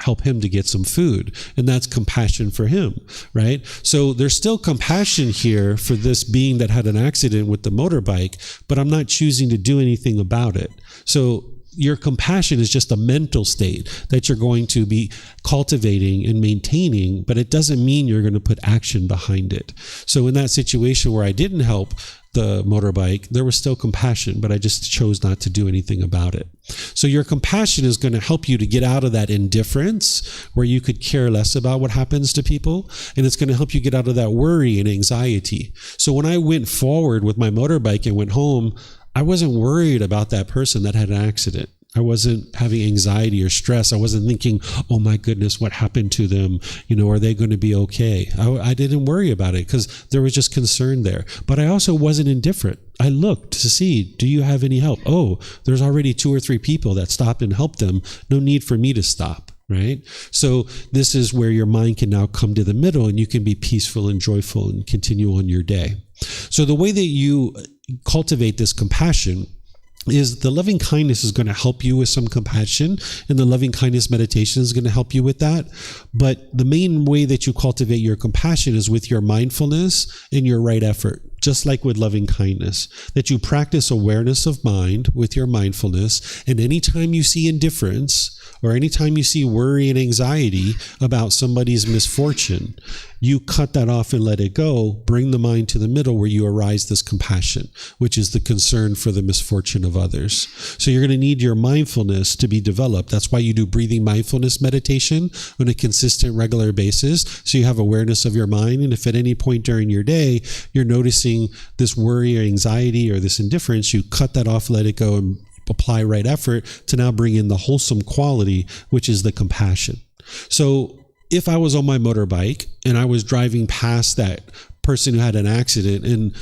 help him to get some food. And that's compassion for him, right? So there's still compassion here for this being that had an accident with the motorbike, but I'm not choosing to do anything about it. So your compassion is just a mental state that you're going to be cultivating and maintaining, but it doesn't mean you're going to put action behind it. So in that situation where I didn't help the motorbike, there was still compassion, but I just chose not to do anything about it. So your compassion is going to help you to get out of that indifference where you could care less about what happens to people, and it's going to help you get out of that worry and anxiety. So when I went forward with my motorbike and went home, I wasn't worried about that person that had an accident. I wasn't having anxiety or stress. I wasn't thinking, oh my goodness, what happened to them? Are they going to be okay? I didn't worry about it because there was just concern there. But I also wasn't indifferent. I looked to see, do you have any help? Oh, there's already 2 or 3 people that stopped and helped them. No need for me to stop. Right? So this is where your mind can now come to the middle and you can be peaceful and joyful and continue on your day. So the way that you cultivate this compassion is the loving kindness is going to help you with some compassion, and the loving kindness meditation is going to help you with that. But the main way that you cultivate your compassion is with your mindfulness and your right effort, just like with loving kindness, that you practice awareness of mind with your mindfulness. And anytime you see indifference, or anytime you see worry and anxiety about somebody's misfortune, you cut that off and let it go. Bring the mind to the middle where you arise this compassion, which is the concern for the misfortune of others. So you're going to need your mindfulness to be developed. That's why you do breathing mindfulness meditation on a consistent, regular basis. So you have awareness of your mind. And if at any point during your day, you're noticing this worry or anxiety or this indifference, you cut that off, let it go, and apply right effort to now bring in the wholesome quality, which is the compassion. So if I was on my motorbike and I was driving past that person who had an accident and,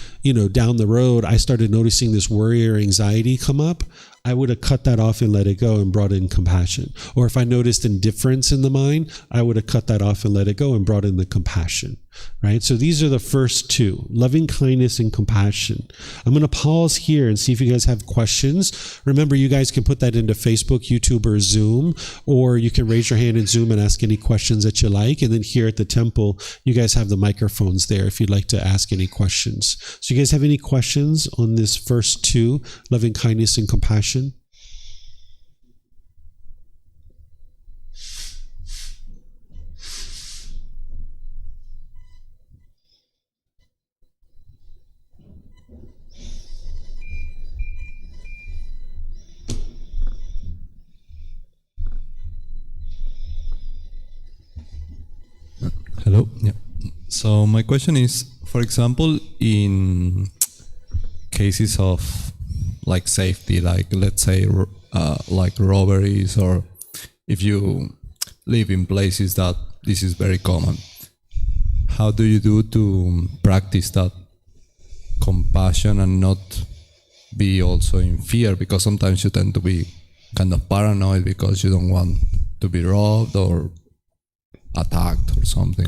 down the road, I started noticing this worry or anxiety come up, I would have cut that off and let it go and brought in compassion. Or if I noticed indifference in the mind, I would have cut that off and let it go and brought in the compassion, right? So these are the first 2, loving kindness and compassion. I'm going to pause here and see if you guys have questions. Remember, you guys can put that into Facebook, YouTube, or Zoom, or you can raise your hand in Zoom and ask any questions that you like. And then here at the temple, you guys have the microphones there if you'd like to ask any questions. So you guys have any questions on this first 2, loving kindness and compassion? Hello. Yeah. So my question is, for example, in cases of like safety, like let's say like robberies, or if you live in places that this is very common, how do you do to practice that compassion and not be also in fear? Because sometimes you tend to be kind of paranoid because you don't want to be robbed or attacked or something.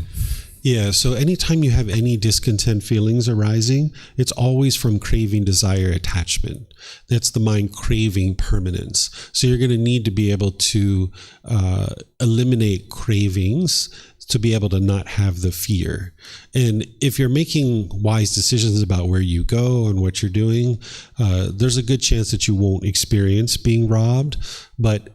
Yeah, so anytime you have any discontent feelings arising, it's always from craving, desire, attachment. That's the mind craving permanence. So you're going to need to be able to eliminate cravings to be able to not have the fear. And if you're making wise decisions about where you go and what you're doing, there's a good chance that you won't experience being robbed. But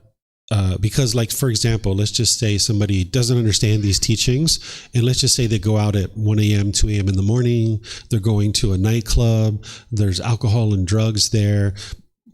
because, like, for example, let's just say somebody doesn't understand these teachings, and let's just say they go out at 1 a.m., 2 a.m. in the morning, they're going to a nightclub, there's alcohol and drugs there,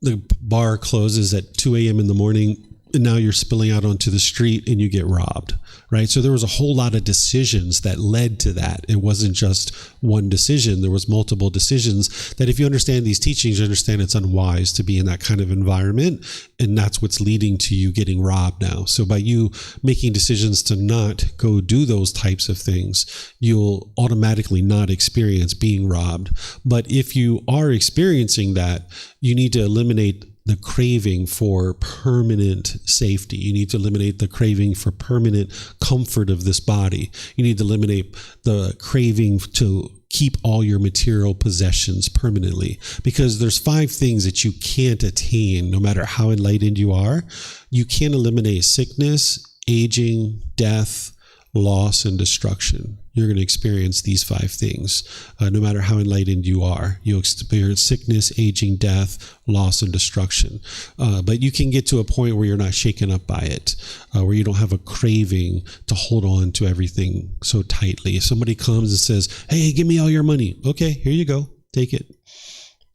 the bar closes at 2 a.m. in the morning, and now you're spilling out onto the street and you get robbed, right? So there was a whole lot of decisions that led to that. It wasn't just one decision. There was multiple decisions that, if you understand these teachings, you understand it's unwise to be in that kind of environment. And that's what's leading to you getting robbed now. So by you making decisions to not go do those types of things, you'll automatically not experience being robbed. But if you are experiencing that, you need to eliminate the craving for permanent safety. You need to eliminate the craving for permanent comfort of this body. You need to eliminate the craving to keep all your material possessions permanently, because there's 5 things that you can't attain no matter how enlightened you are. You can't eliminate sickness, aging, death, loss, and destruction. You're going to experience these 5 things. No matter how enlightened you are, you'll experience sickness, aging, death, loss, and destruction. But you can get to a point where you're not shaken up by it, where you don't have a craving to hold on to everything so tightly. If somebody comes and says, "Hey, give me all your money." Okay, here you go. Take it.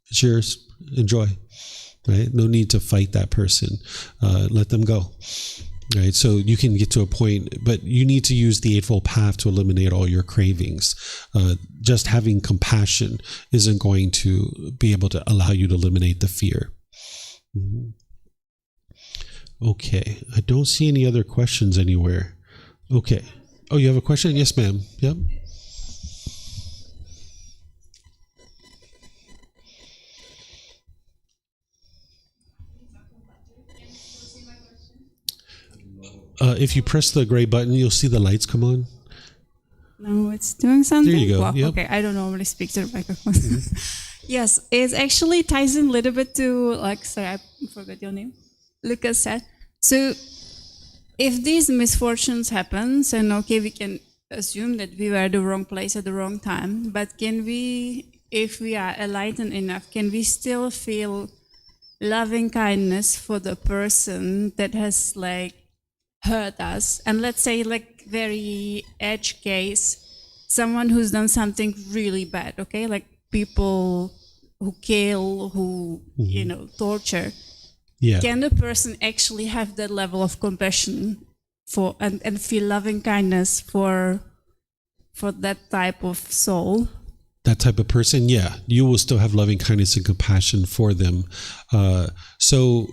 It's yours. Enjoy. Right? No need to fight that person. Let them go. Right, so you can get to a point, but you need to use the Eightfold Path to eliminate all your cravings. Just having compassion isn't going to be able to allow you to eliminate the fear. Okay, I don't see any other questions anywhere. Okay. Oh, you have a question? Yes, ma'am. Yep. If you press the gray button, you'll see the lights come on. No, it's doing something. There you go. Well, yep. Okay, I don't normally speak to the microphone. Yes, it actually ties in a little bit to, like, sorry, I forgot your name. Lucas said. So, if these misfortunes happens, and okay, we can assume that we were at the wrong place at the wrong time, but can we, if we are enlightened enough, can we still feel loving kindness for the person that has, like, hurt us? And let's say, like, very edge case, someone who's done something really bad, okay, like people who kill, who torture. Yeah. Can the person actually have that level of compassion for and feel loving kindness for that type of soul? That type of person, yeah, you will still have loving kindness and compassion for them. So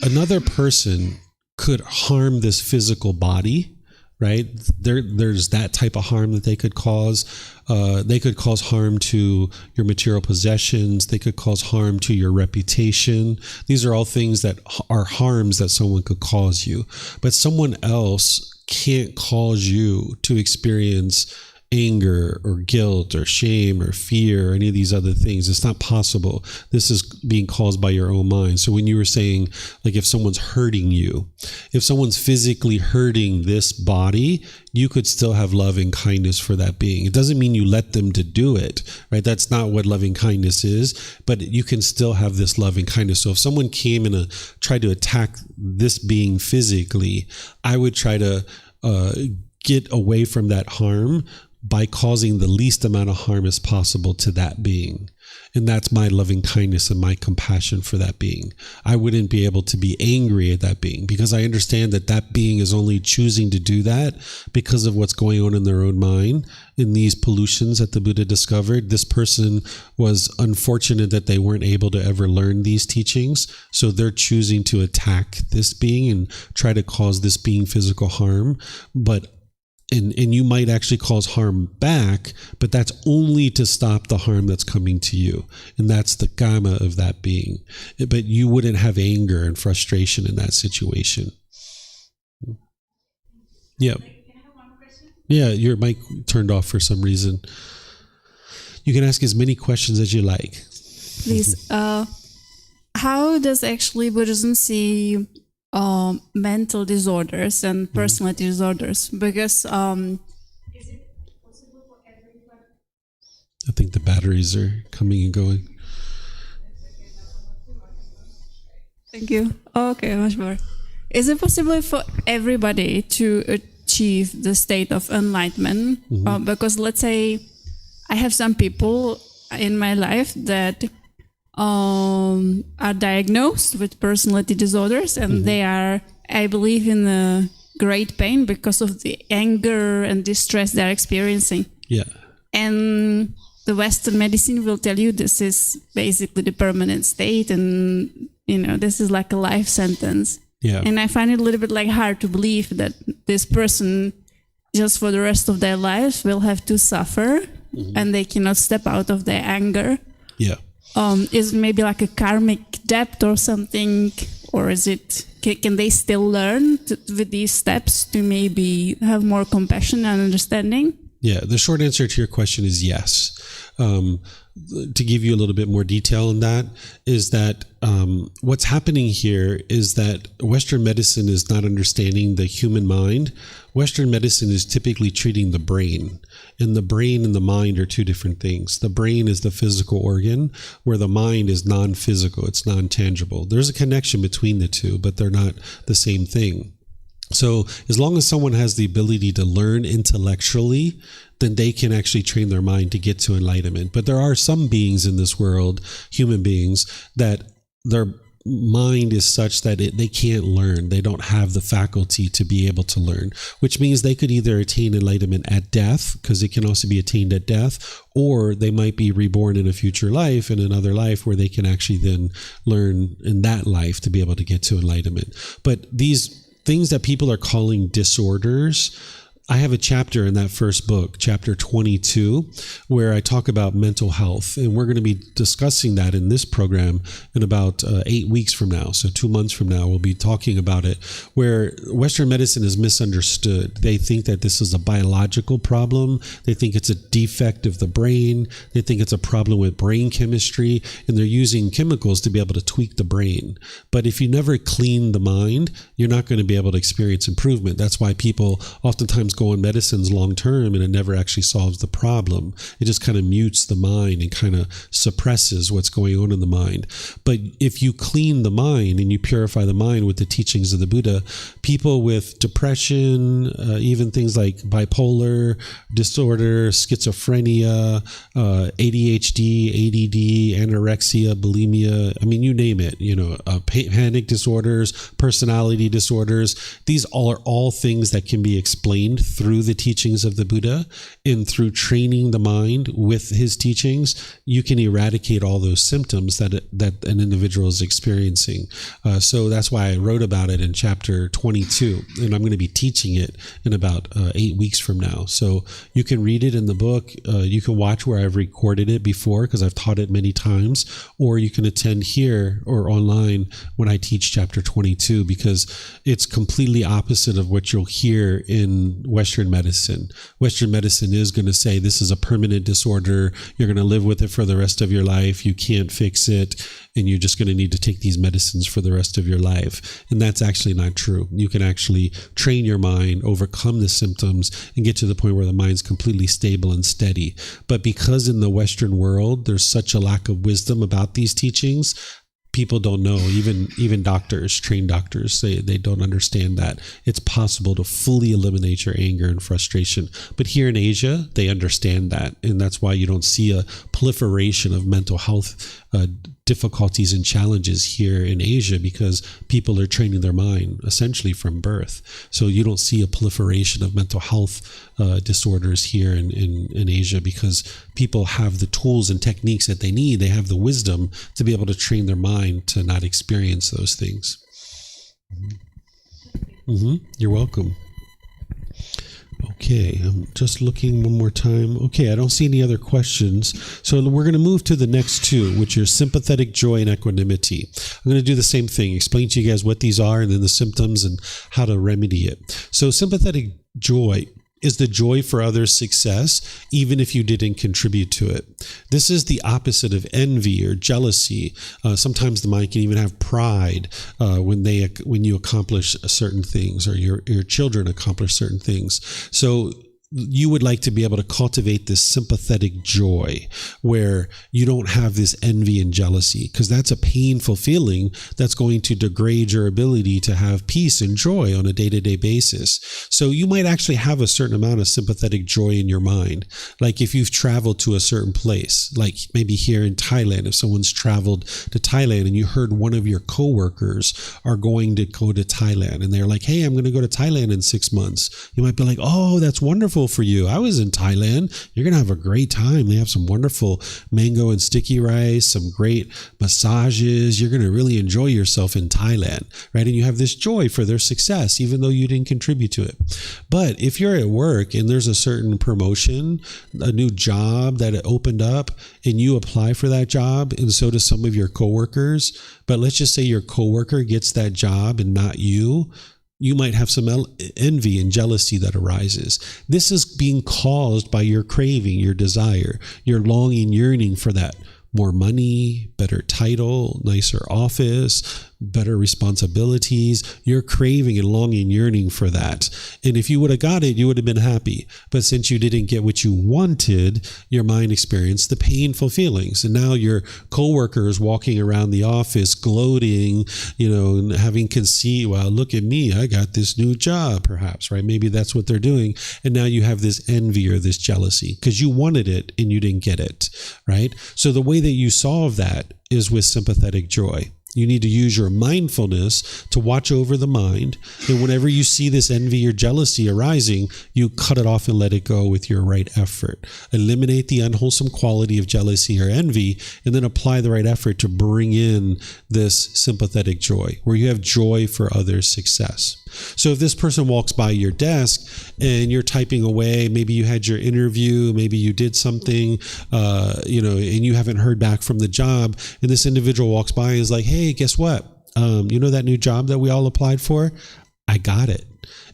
another person could harm this physical body, right? There's that type of harm that they could cause. They could cause harm to your material possessions. They could cause harm to your reputation. These are all things that are harms that someone could cause you. But someone else can't cause you to experience anger or guilt or shame or fear or any of these other things. It's not possible. This is being caused by your own mind. So when you were saying, like, if someone's hurting you, if someone's physically hurting this body, you could still have loving kindness for that being. It doesn't mean you let them to do it, right? That's not what loving kindness is, but you can still have this loving kindness. So if someone came and tried to attack this being physically, I would try to get away from that harm by causing the least amount of harm as possible to that being. And that's my loving kindness and my compassion for that being. I wouldn't be able to be angry at that being because I understand that that being is only choosing to do that because of what's going on in their own mind in these pollutions that the Buddha discovered. This person was unfortunate that they weren't able to ever learn these teachings. So they're choosing to attack this being and try to cause this being physical harm. And you might actually cause harm back, but that's only to stop the harm that's coming to you. And that's the karma of that being. But you wouldn't have anger and frustration in that situation. Yeah. Yeah, your mic turned off for some reason. You can ask as many questions as you like. Please. How does actually Buddhism see mental disorders and personality disorders? Because is it possible for everyone? I think the batteries are coming and going. Thank you. Okay, much more. is it possible for everybody to achieve the state of enlightenment? Because let's say I have some people in my life that are diagnosed with personality disorders, and they are, I believe, in a great pain because of the anger and distress they're experiencing. Yeah. And the Western medicine will tell you this is basically the permanent state, and this is like a life sentence. Yeah. And I find it a little bit like hard to believe that this person just for the rest of their lives will have to suffer and they cannot step out of their anger. Yeah. Is maybe like a karmic debt or something, or is it, can they still learn with these steps to maybe have more compassion and understanding? Yeah, the short answer to your question is yes. To give you a little bit more detail on that, is that what's happening here is that Western medicine is not understanding the human mind. Western medicine is typically treating the brain. And the brain and the mind are two different things. The brain is the physical organ, where the mind is non-physical, it's non-tangible. There's a connection between the two, but they're not the same thing. So as long as someone has the ability to learn intellectually, then they can actually train their mind to get to enlightenment. But there are some beings in this world, human beings, that their mind is such that they can't learn. They don't have the faculty to be able to learn, which means they could either attain enlightenment at death, because it can also be attained at death, or they might be reborn in a future life, in another life, where they can actually then learn in that life to be able to get to enlightenment. But these things that people are calling disorders, I have a chapter in that first book, chapter 22, where I talk about mental health. And we're going to be discussing that in this program in about 8 weeks from now. So 2 months from now, we'll be talking about it, where Western medicine is misunderstood. They think that this is a biological problem. They think it's a defect of the brain. They think it's a problem with brain chemistry. And they're using chemicals to be able to tweak the brain. But if you never clean the mind, you're not going to be able to experience improvement. That's why people oftentimes go on medicines long term, and it never actually solves the problem. It just kind of mutes the mind and kind of suppresses what's going on in the mind. But if you clean the mind and you purify the mind with the teachings of the Buddha, people with depression, even things like bipolar disorder, schizophrenia, ADHD, ADD, anorexia, bulimia, I mean, you name it, panic disorders, personality disorders, these are all things that can be explained through the teachings of the Buddha, and through training the mind with his teachings, you can eradicate all those symptoms that an individual is experiencing. So that's why I wrote about it in chapter 22, and I'm going to be teaching it in about 8 weeks from now. So you can read it in the book. You can watch where I've recorded it before, because I've taught it many times, or you can attend here or online when I teach chapter 22, because it's completely opposite of what you'll hear in Western medicine. Western medicine is going to say this is a permanent disorder. You're going to live with it for the rest of your life. You can't fix it, and you're just going to need to take these medicines for the rest of your life. And that's actually not true. You can actually train your mind, overcome the symptoms, and get to the point where the mind's completely stable and steady. But because in the Western world, there's such a lack of wisdom about these teachings, people don't know, even doctors, trained doctors, they don't understand that it's possible to fully eliminate your anger and frustration. But here in Asia, they understand that. And that's why you don't see a proliferation of mental health difficulties and challenges here in Asia, because people are training their mind essentially from birth. So you don't see a proliferation of mental health disorders here in Asia, because people have the tools and techniques that they need. They have the wisdom to be able to train their mind to not experience those things. You're welcome. Okay, I'm just looking one more time. Okay, I don't see any other questions. So we're going to move to the next two, which are sympathetic joy and equanimity. I'm going to do the same thing, explain to you guys what these are and then the symptoms and how to remedy it. So sympathetic joy is the joy for others' success, even if you didn't contribute to it. This is the opposite of envy or jealousy. Sometimes the mind can even have pride when you accomplish certain things, or your children accomplish certain things. So you would like to be able to cultivate this sympathetic joy where you don't have this envy and jealousy, because that's a painful feeling that's going to degrade your ability to have peace and joy on a day-to-day basis. So you might actually have a certain amount of sympathetic joy in your mind. Like if you've traveled to a certain place, like maybe here in Thailand, if someone's traveled to Thailand and you heard one of your coworkers are going to go to Thailand and they're like, hey, I'm going to go to Thailand in 6 months. You might be like, oh, that's wonderful for you. I was in Thailand. You're going to have a great time. They have some wonderful mango and sticky rice, some great massages. You're going to really enjoy yourself in Thailand, right? And you have this joy for their success, even though you didn't contribute to it. But if you're at work and there's a certain promotion, a new job that opened up, and you apply for that job, and so do some of your coworkers, but let's just say your coworker gets that job and not you, you might have some envy and jealousy that arises. This is being caused by your craving, your desire, your longing, yearning for that. More money, better title, nicer office, better responsibilities. You're craving and longing, yearning for that. And if you would have got it, you would have been happy. But since you didn't get what you wanted, your mind experienced the painful feelings. And now your coworkers walking around the office gloating, and having conceit, well, look at me, I got this new job, perhaps, right? Maybe that's what they're doing. And now you have this envy or this jealousy because you wanted it and you didn't get it, right? So the way that you solve that is with sympathetic joy. You need to use your mindfulness to watch over the mind. And whenever you see this envy or jealousy arising, you cut it off and let it go with your right effort. Eliminate the unwholesome quality of jealousy or envy, and then apply the right effort to bring in this sympathetic joy, where you have joy for others' success. So if this person walks by your desk and you're typing away, maybe you had your interview, maybe you did something, and you haven't heard back from the job, and this individual walks by and is like, hey, guess what? That new job that we all applied for? I got it.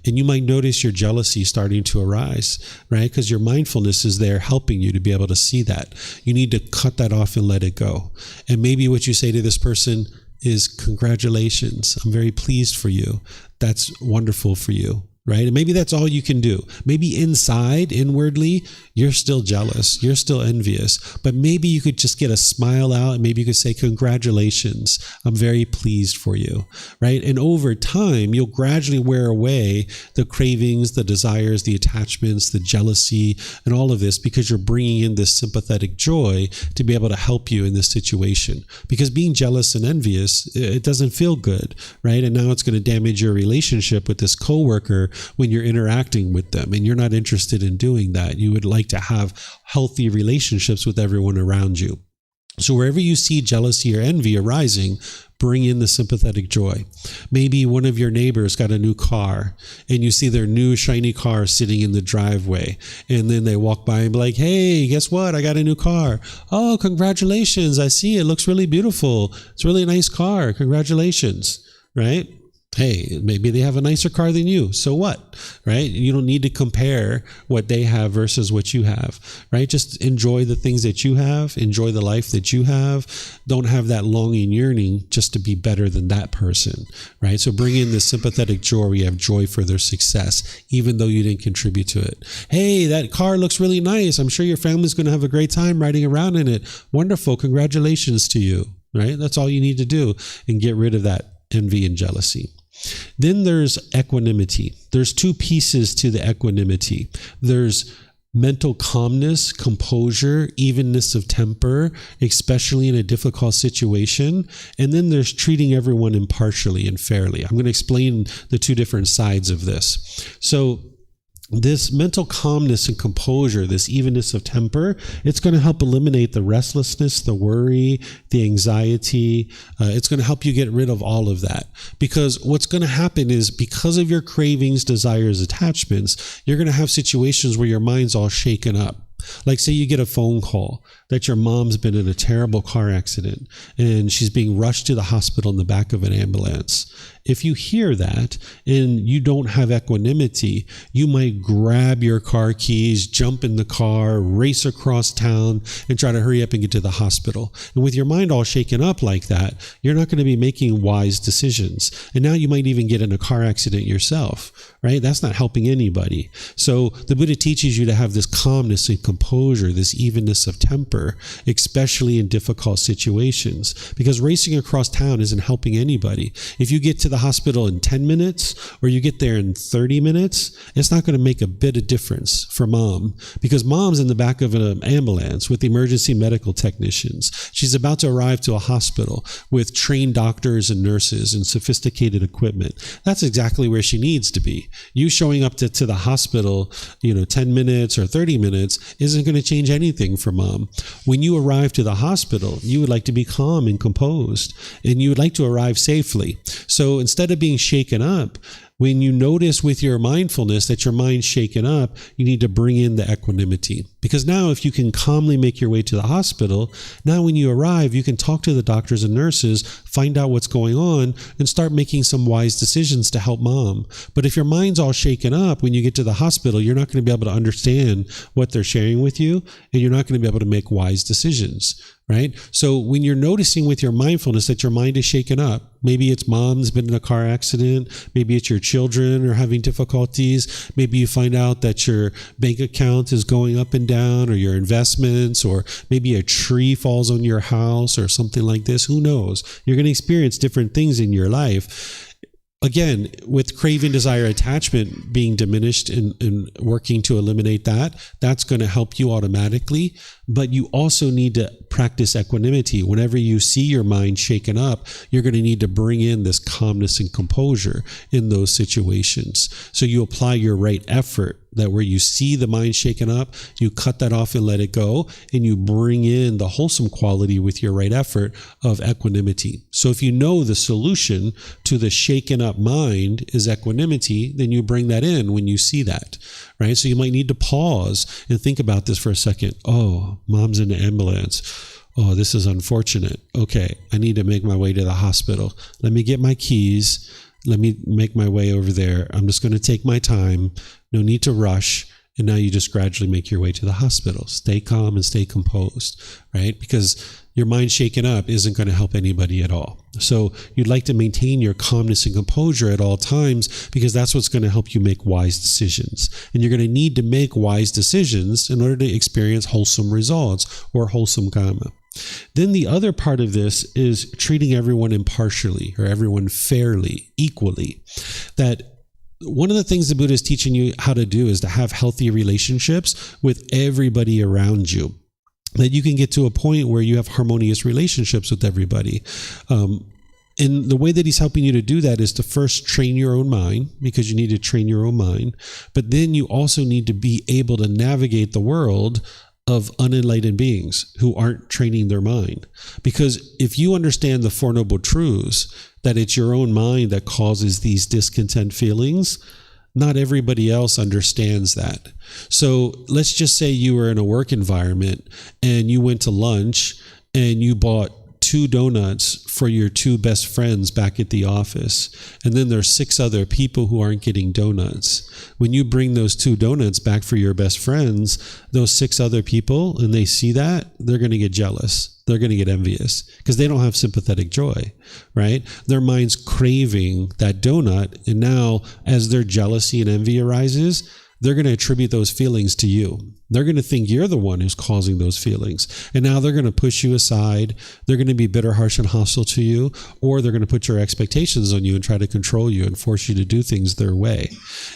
And you might notice your jealousy starting to arise, right? Because your mindfulness is there helping you to be able to see that. You need to cut that off and let it go. And maybe what you say to this person is, congratulations, I'm very pleased for you. That's wonderful for you, right? And maybe that's all you can do. Maybe inwardly, you're still jealous, you're still envious, but maybe you could just get a smile out and maybe you could say, congratulations, I'm very pleased for you, right? And over time, you'll gradually wear away the cravings, the desires, the attachments, the jealousy, and all of this, because you're bringing in this sympathetic joy to be able to help you in this situation. Because being jealous and envious, it doesn't feel good, right? And now it's going to damage your relationship with this coworker when you're interacting with them, and you're not interested in doing that. You would like to have healthy relationships with everyone around you. So wherever you see jealousy or envy arising, bring in the sympathetic joy. Maybe one of your neighbors got a new car and you see their new shiny car sitting in the driveway, and then they walk by and be like, hey, guess what? I got a new car. Oh, congratulations. I see it looks really beautiful. It's a really nice car. Congratulations, right? Hey, maybe they have a nicer car than you. So what, right? You don't need to compare what they have versus what you have, right? Just enjoy the things that you have. Enjoy the life that you have. Don't have that longing, yearning just to be better than that person, right? So bring in the sympathetic joy where you have joy for their success, even though you didn't contribute to it. Hey, that car looks really nice. I'm sure your family's going to have a great time riding around in it. Wonderful. Congratulations to you, right? That's all you need to do, and get rid of that envy and jealousy. Then there's equanimity. There's two pieces to the equanimity. There's mental calmness, composure, evenness of temper, especially in a difficult situation. And then there's treating everyone impartially and fairly. I'm going to explain the two different sides of this. So this mental calmness and composure, this evenness of temper, it's going to help eliminate the restlessness, the worry, the anxiety. It's going to help you get rid of all of that. Because what's going to happen is, because of your cravings, desires, attachments, you're going to have situations where your mind's all shaken up. Like say you get a phone call, that your mom's been in a terrible car accident and she's being rushed to the hospital in the back of an ambulance. If you hear that and you don't have equanimity, you might grab your car keys, jump in the car, race across town, and try to hurry up and get to the hospital. And with your mind all shaken up like that, you're not going to be making wise decisions. And now you might even get in a car accident yourself, right? That's not helping anybody. So the Buddha teaches you to have this calmness and composure, this evenness of temper, especially in difficult situations, because racing across town isn't helping anybody. If you get to the hospital in 10 minutes or you get there in 30 minutes, it's not going to make a bit of difference for mom, because mom's in the back of an ambulance with emergency medical technicians. She's about to arrive to a hospital with trained doctors and nurses and sophisticated equipment. That's exactly where she needs to be. You showing up to the hospital, 10 minutes or 30 minutes isn't going to change anything for mom. When you arrive to the hospital, you would like to be calm and composed, and you would like to arrive safely. So instead of being shaken up, when you notice with your mindfulness that your mind's shaken up, you need to bring in the equanimity. Because now if you can calmly make your way to the hospital, now when you arrive, you can talk to the doctors and nurses, find out what's going on, and start making some wise decisions to help mom. But if your mind's all shaken up when you get to the hospital, you're not going to be able to understand what they're sharing with you, and you're not going to be able to make wise decisions. Right? So when you're noticing with your mindfulness that your mind is shaken up, maybe it's mom's been in a car accident, maybe it's your children are having difficulties, maybe you find out that your bank account is going up and down, or your investments, or maybe a tree falls on your house or something like this. Who knows? You're going to experience different things in your life. Again, with craving, desire, attachment being diminished and working to eliminate that, that's going to help you automatically. But you also need to practice equanimity. Whenever you see your mind shaken up, you're going to need to bring in this calmness and composure in those situations. So you apply your right effort, that where you see the mind shaken up, you cut that off and let it go, and you bring in the wholesome quality with your right effort of equanimity. So if you know the solution to the shaken up mind is equanimity, then you bring that in when you see that, right? So you might need to pause and think about this for a second. Oh, mom's in the ambulance. Oh, this is unfortunate. Okay, I need to make my way to the hospital. Let me get my keys. Let me make my way over there. I'm just going to take my time. No need to rush. And now you just gradually make your way to the hospital. Stay calm and stay composed, right? Because your mind shaken up isn't going to help anybody at all. So you'd like to maintain your calmness and composure at all times, because that's what's going to help you make wise decisions. And you're going to need to make wise decisions in order to experience wholesome results or wholesome karma. Then the other part of this is treating everyone impartially, or everyone fairly, equally. That one of the things the Buddha is teaching you how to do is to have healthy relationships with everybody around you. That you can get to a point where you have harmonious relationships with everybody. And the way that he's helping you to do that is to first train your own mind, because you need to train your own mind. But then you also need to be able to navigate the world of unenlightened beings who aren't training their mind. Because if you understand the Four Noble Truths, that it's your own mind that causes these discontent feelings, not everybody else understands that. So let's just say you were in a work environment and you went to lunch and you bought 2 donuts for your 2 best friends back at the office. And then there's 6 other people who aren't getting donuts. When you bring those 2 donuts back for your best friends, those 6 other people, and they see that, they're going to get jealous. They're going to get envious because they don't have sympathetic joy, right? Their mind's craving that donut. And now as their jealousy and envy arises, they're going to attribute those feelings to you. They're going to think you're the one who's causing those feelings. And now they're going to push you aside. They're going to be bitter, harsh, and hostile to you, or they're going to put your expectations on you and try to control you and force you to do things their way.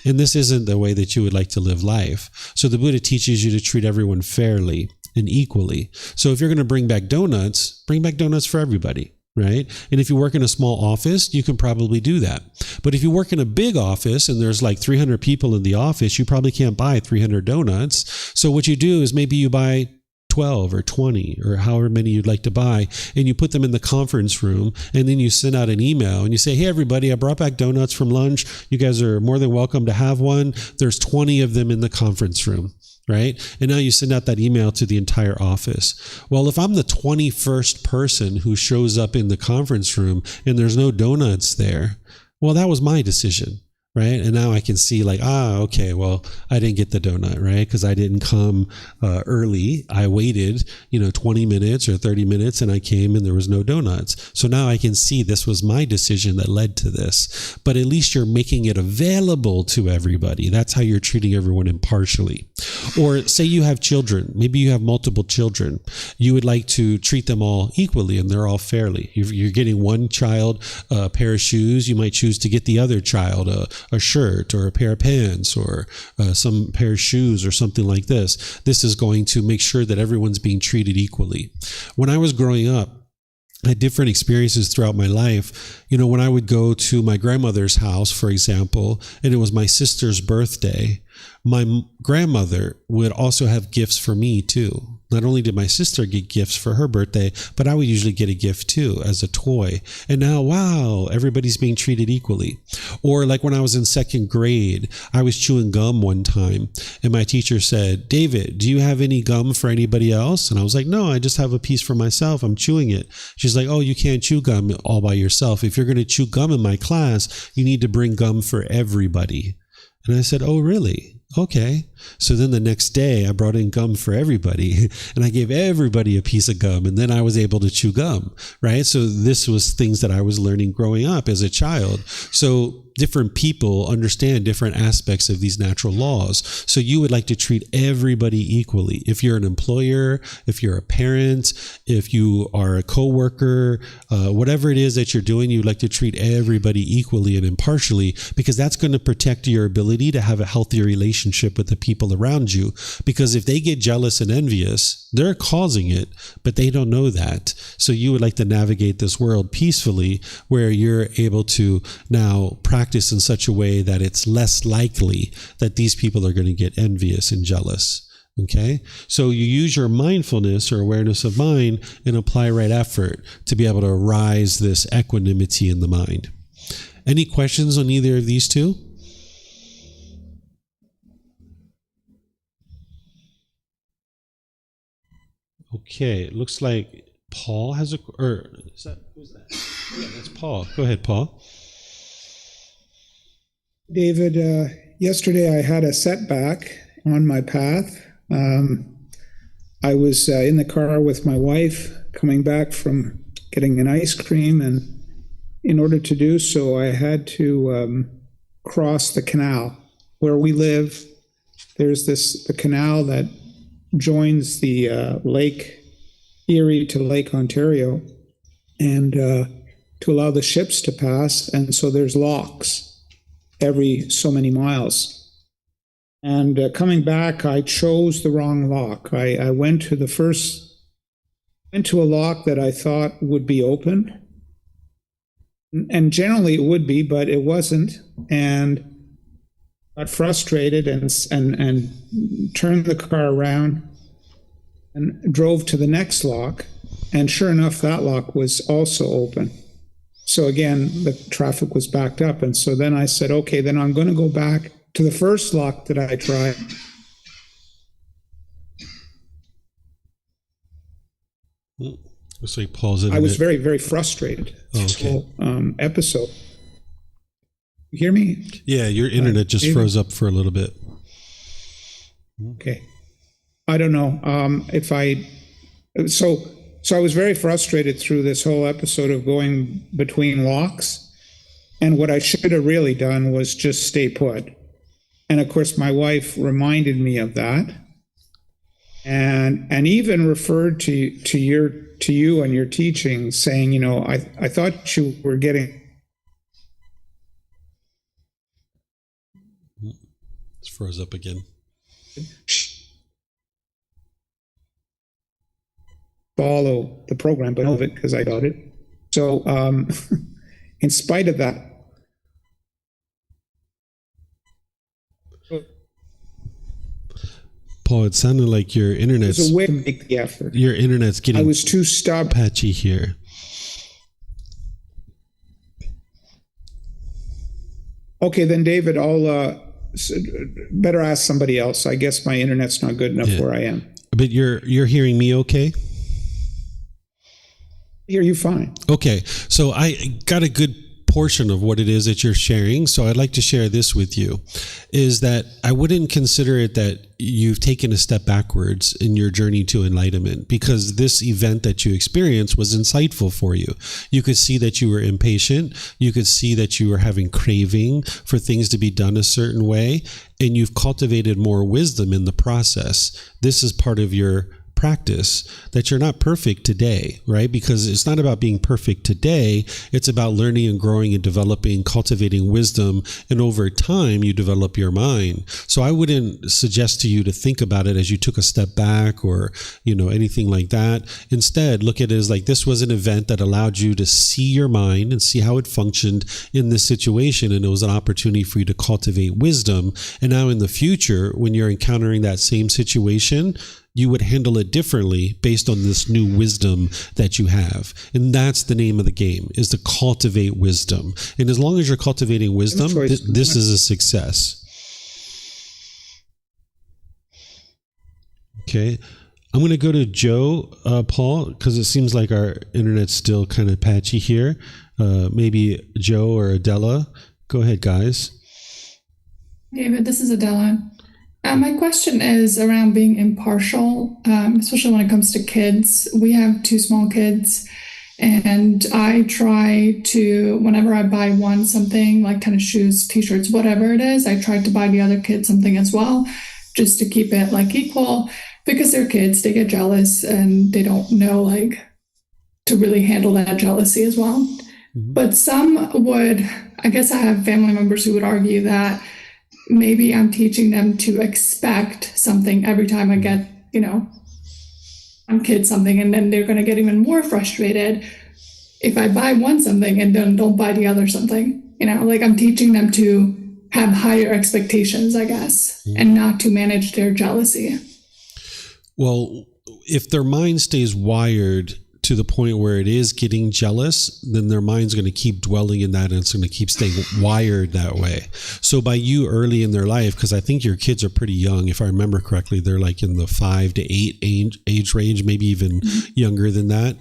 And this isn't the way that you would like to live life. So the Buddha teaches you to treat everyone fairly and equally. So if you're going to bring back donuts for everybody. Right? And if you work in a small office, you can probably do that. But if you work in a big office and there's like 300 people in the office, you probably can't buy 300 donuts. So what you do is maybe you buy 12 or 20 or however many you'd like to buy, and you put them in the conference room, and then you send out an email and you say, hey, everybody, I brought back donuts from lunch. You guys are more than welcome to have one. There's 20 of them in the conference room. right? And now you send out that email to the entire office. Well, if I'm the 21st person who shows up in the conference room and there's no donuts there, well, that was my decision. Right. And now I can see like, okay, well, I didn't get the donut, right? Because I didn't come early. I waited, 20 minutes or 30 minutes and I came and there was no donuts. So now I can see this was my decision that led to this. But at least you're making it available to everybody. That's how you're treating everyone impartially. Or say you have children. Maybe you have multiple children. You would like to treat them all equally and they're all fairly. If you're getting one child a pair of shoes, you might choose to get the other child a shirt or a pair of pants or some pair of shoes or something like this. This is going to make sure that everyone's being treated equally. When I was growing up, I had different experiences throughout my life. When I would go to my grandmother's house, for example, and it was my sister's birthday, my grandmother would also have gifts for me too. Not only did my sister get gifts for her birthday, but I would usually get a gift too as a toy. And now, wow, everybody's being treated equally. Or like when I was in second grade, I was chewing gum one time and my teacher said, "David, do you have any gum for anybody else?" And I was like, "No, I just have a piece for myself. I'm chewing it." She's like, "Oh, you can't chew gum all by yourself. If you're going to chew gum in my class, you need to bring gum for everybody." And I said, "Oh, really? Okay." So then the next day I brought in gum for everybody and I gave everybody a piece of gum and then I was able to chew gum, right? So this was things that I was learning growing up as a child. So different people understand different aspects of these natural laws. So you would like to treat everybody equally. If you're an employer, if you're a parent, if you are a coworker, whatever it is that you're doing, you'd like to treat everybody equally and impartially because that's going to protect your ability to have a healthy relationship with the people around you. Because if they get jealous and envious, they're causing it, but they don't know that. So you would like to navigate this world peacefully where you're able to now practice in such a way that it's less likely that these people are going to get envious and jealous. Okay, so you use your mindfulness or awareness of mind and apply right effort to be able to arise this equanimity in the mind. Any questions on either of these two? Okay, it looks like Paul has who's that? Yeah, that's Paul. Go ahead, Paul. David, yesterday I had a setback on my path. I was in the car with my wife coming back from getting an ice cream, and in order to do so, I had to cross the canal. Where we live, there's the canal that joins the Lake Erie to Lake Ontario, and to allow the ships to pass, and so there's locks every so many miles. And coming back, I chose the wrong lock. I went to a lock that I thought would be open, and generally it would be, but it wasn't, and got frustrated and turned the car around and drove to the next lock, and sure enough, that lock was also open. So again, the traffic was backed up, and so then I said, okay, then I'm going to go back to the first lock that I tried. Looks like Paul's in. I was very, very frustrated. This whole episode. You hear me? Yeah, your internet just froze up for a little bit. Okay. I don't know so I was very frustrated through this whole episode of going between locks. And what I should have really done was just stay put. And of course, my wife reminded me of that, and even referred to you and your teaching, saying, I thought you were getting. It's froze up again. Follow the program, but of it because I got it. So, in spite of that. Paul, it sounded like your internet's. There's a way to make the effort. Your internet's getting. I was too stubborn. Patchy here. Okay, then David, better ask somebody else. I guess my internet's not good enough where I am. But you're hearing me okay? I hear you fine. Okay. So I got a good portion of what it is that you're sharing. So I'd like to share this with you, is that I wouldn't consider it that you've taken a step backwards in your journey to enlightenment, because this event that you experienced was insightful for you. You could see that you were impatient. You could see that you were having craving for things to be done a certain way, and you've cultivated more wisdom in the process. This is part of your practice, that you're not perfect today, right? Because it's not about being perfect today. It's about learning and growing and developing, cultivating wisdom. And over time, you develop your mind. So I wouldn't suggest to you to think about it as you took a step back or, anything like that. Instead, look at it as like this was an event that allowed you to see your mind and see how it functioned in this situation. And it was an opportunity for you to cultivate wisdom. And now in the future, when you're encountering that same situation, you would handle it differently based on this new wisdom that you have. And that's the name of the game, is to cultivate wisdom. And as long as you're cultivating wisdom, this is a success. Okay. I'm going to go to Joe, Paul, because it seems like our internet's still kind of patchy here. Maybe Joe or Adela. Go ahead, guys. David, this is Adela. My question is around being impartial, especially when it comes to kids. We have 2 small kids, and I try to, whenever I buy one something, like tennis shoes, t-shirts, whatever it is, I try to buy the other kid something as well, just to keep it like equal, because they're kids, they get jealous, and they don't know like to really handle that jealousy as well. Mm-hmm. But some would, I guess I have family members who would argue that maybe I'm teaching them to expect something every time I get, I'm kid something, and then they're going to get even more frustrated if I buy one something and then don't buy the other something. Like I'm teaching them to have higher expectations, I guess, and not to manage their jealousy. Well, if their mind stays wired to the point where it is getting jealous, then their mind's going to keep dwelling in that, and it's going to keep staying wired that way. So by you early in their life, because I think your kids are pretty young, if I remember correctly, they're like in the 5 to 8 age range, maybe even younger than that.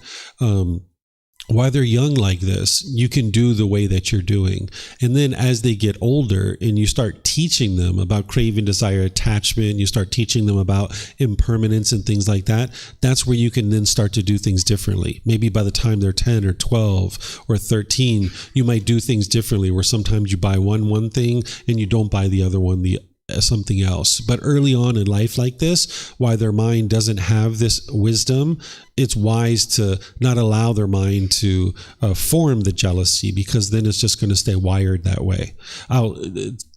While they're young like this, you can do the way that you're doing. And then as they get older and you start teaching them about craving, desire, attachment, you start teaching them about impermanence and things like that, that's where you can then start to do things differently. Maybe by the time they're 10 or 12 or 13, you might do things differently, where sometimes you buy one thing and you don't buy the other one, something else. But early on in life like this, while their mind doesn't have this wisdom, it's wise to not allow their mind to form the jealousy, because then it's just going to stay wired that way. I'll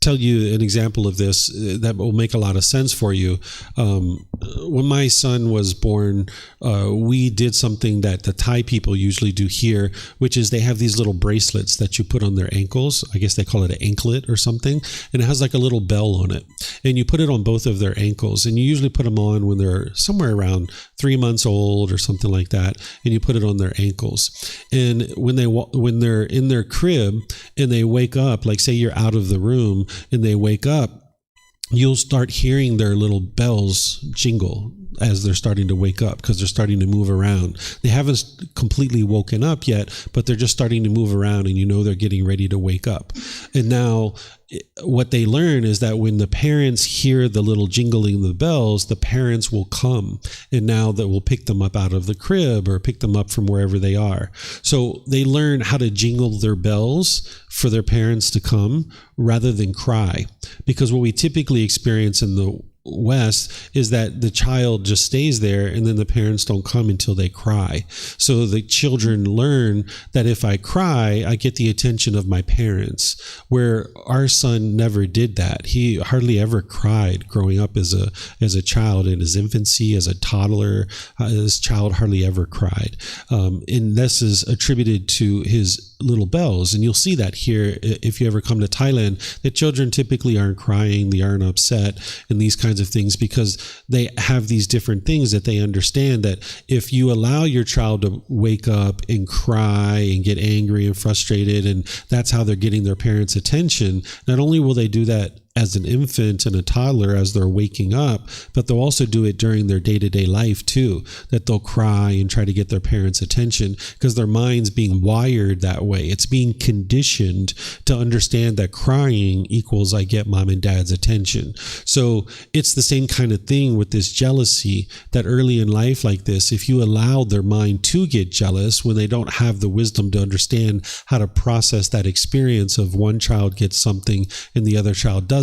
tell you an example of this that will make a lot of sense for you. When my son was born, we did something that the Thai people usually do here, which is they have these little bracelets that you put on their ankles. I guess they call it an anklet or something. And it has like a little bell on it. And you put it on both of their ankles. And you usually put them on when they're somewhere around 3 months old or something like that. And you put it on their ankles. And when they're in their crib and they wake up, like say you're out of the room and they wake up, you'll start hearing their little bells jingle as they're starting to wake up, because they're starting to move around. They haven't completely woken up yet, but they're just starting to move around, and they're getting ready to wake up. And now what they learn is that when the parents hear the little jingling of the bells, the parents will come, and now that will pick them up out of the crib or pick them up from wherever they are. So they learn how to jingle their bells for their parents to come rather than cry. Because what we typically experience in the West is that the child just stays there, and then the parents don't come until they cry. So the children learn that if I cry, I get the attention of my parents, where our son never did that. He hardly ever cried growing up as a child, in his infancy, as a toddler. His child hardly ever cried. And this is attributed to his little bells. And you'll see that here if you ever come to Thailand, that children typically aren't crying, they aren't upset, and these kinds of things, because they have these different things that they understand, that if you allow your child to wake up and cry and get angry and frustrated, and that's how they're getting their parents' attention, not only will they do that as an infant and a toddler as they're waking up, but they'll also do it during their day-to-day life too, that they'll cry and try to get their parents' attention because their mind's being wired that way. It's being conditioned to understand that crying equals I get mom and dad's attention. So it's the same kind of thing with this jealousy, that early in life like this, if you allowed their mind to get jealous when they don't have the wisdom to understand how to process that experience of one child gets something and the other child doesn't,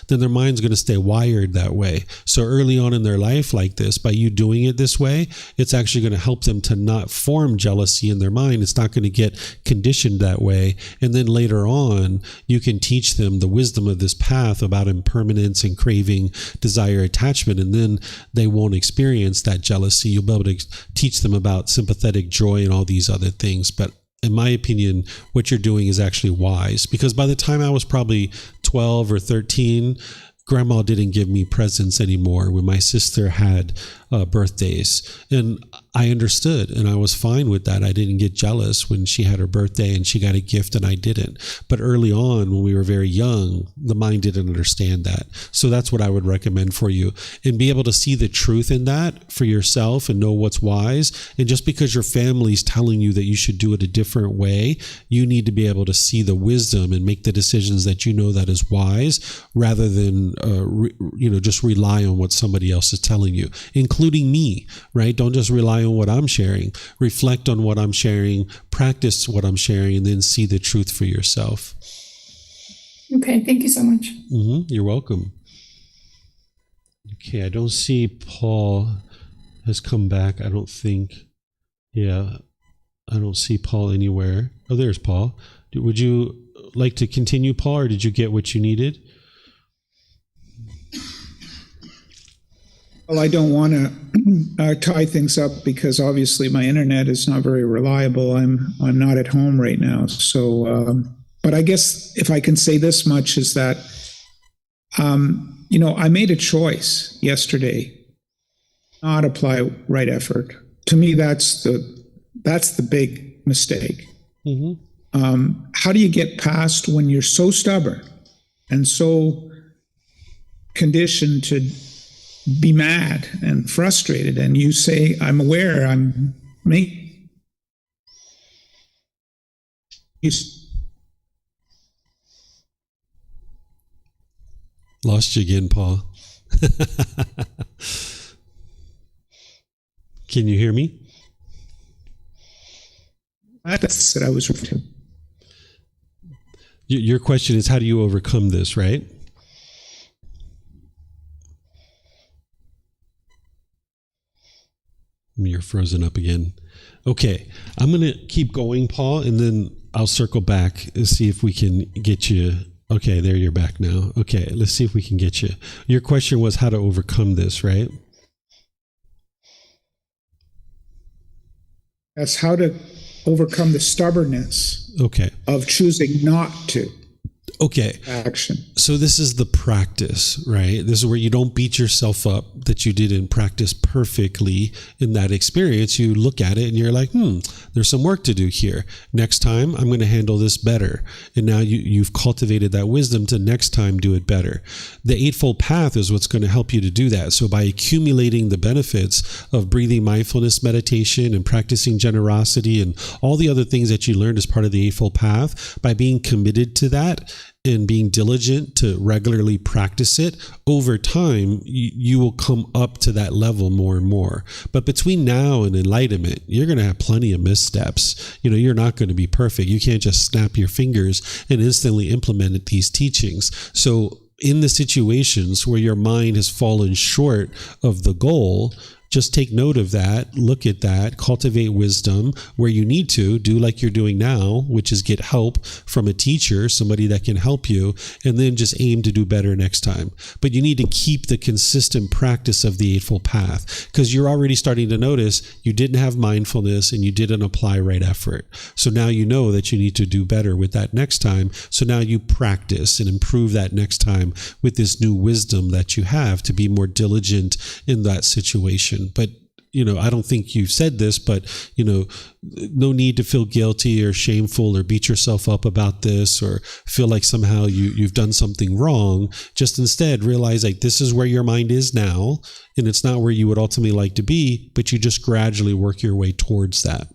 then their mind's going to stay wired that way. So early on in their life like this, by you doing it this way, it's actually going to help them to not form jealousy in their mind. It's not going to get conditioned that way. And then later on, you can teach them the wisdom of this path about impermanence and craving, desire, attachment, and then they won't experience that jealousy. You'll be able to teach them about sympathetic joy and all these other things. But in my opinion, what you're doing is actually wise, because by the time I was probably 12 or 13, Grandma didn't give me presents anymore when my sister had birthdays. And I understood, and I was fine with that. I didn't get jealous when she had her birthday and she got a gift and I didn't. But early on, when we were very young, the mind didn't understand that. So that's what I would recommend for you. And be able to see the truth in that for yourself and know what's wise. And just because your family's telling you that you should do it a different way, you need to be able to see the wisdom and make the decisions that you know that is wise, rather than just rely on what somebody else is telling you, including me, right? Don't just rely on what I'm sharing. Reflect on what I'm sharing, practice what I'm sharing, and then see the truth for yourself. Okay, thank you so much. You're welcome. Okay, I don't see Paul has come back. I don't think. Yeah, I don't see Paul anywhere. Oh, there's Paul. Would you like to continue, Paul, or did you get what you needed? Well, I don't want to tie things up because obviously my internet is not very reliable. I'm not at home right now. So, but I guess if I can say this much is that, I made a choice yesterday not apply right effort. To me, that's the big mistake. How do you get past when you're so stubborn and so conditioned to be mad and frustrated, and you say, I'm aware, I'm me. Lost you again, Paul. Can you hear me? That's what I was referring to. Your question is, how do you overcome this, right? You're frozen up again. Okay, I'm going to keep going, Paul, and then I'll circle back and see if we can get you. Okay, there, you're back now. Okay, let's see if we can get you. Your question was how to overcome this, right? That's how to overcome the stubbornness of choosing not to. Okay. Action. So this is the practice, right? This is where you don't beat yourself up that you didn't practice perfectly in that experience. You look at it and you're like, there's some work to do here. Next time, I'm going to handle this better. And now you've cultivated that wisdom to next time do it better. The Eightfold Path is what's going to help you to do that. So by accumulating the benefits of breathing mindfulness meditation and practicing generosity and all the other things that you learned as part of the Eightfold Path, by being committed to that, and being diligent to regularly practice it, over time, you will come up to that level more and more. But between now and enlightenment, you're going to have plenty of missteps. You're not going to be perfect. You can't just snap your fingers and instantly implement these teachings. So in the situations where your mind has fallen short of the goal, just take note of that, look at that, cultivate wisdom where you need to, do like you're doing now, which is get help from a teacher, somebody that can help you, and then just aim to do better next time. But you need to keep the consistent practice of the Eightfold Path, because you're already starting to notice you didn't have mindfulness and you didn't apply right effort. So now you know that you need to do better with that next time. So now you practice and improve that next time with this new wisdom that you have to be more diligent in that situation. But I don't think you've said this, but, no need to feel guilty or shameful or beat yourself up about this or feel like somehow you've done something wrong. Just instead realize like this is where your mind is now, and it's not where you would ultimately like to be, but you just gradually work your way towards that.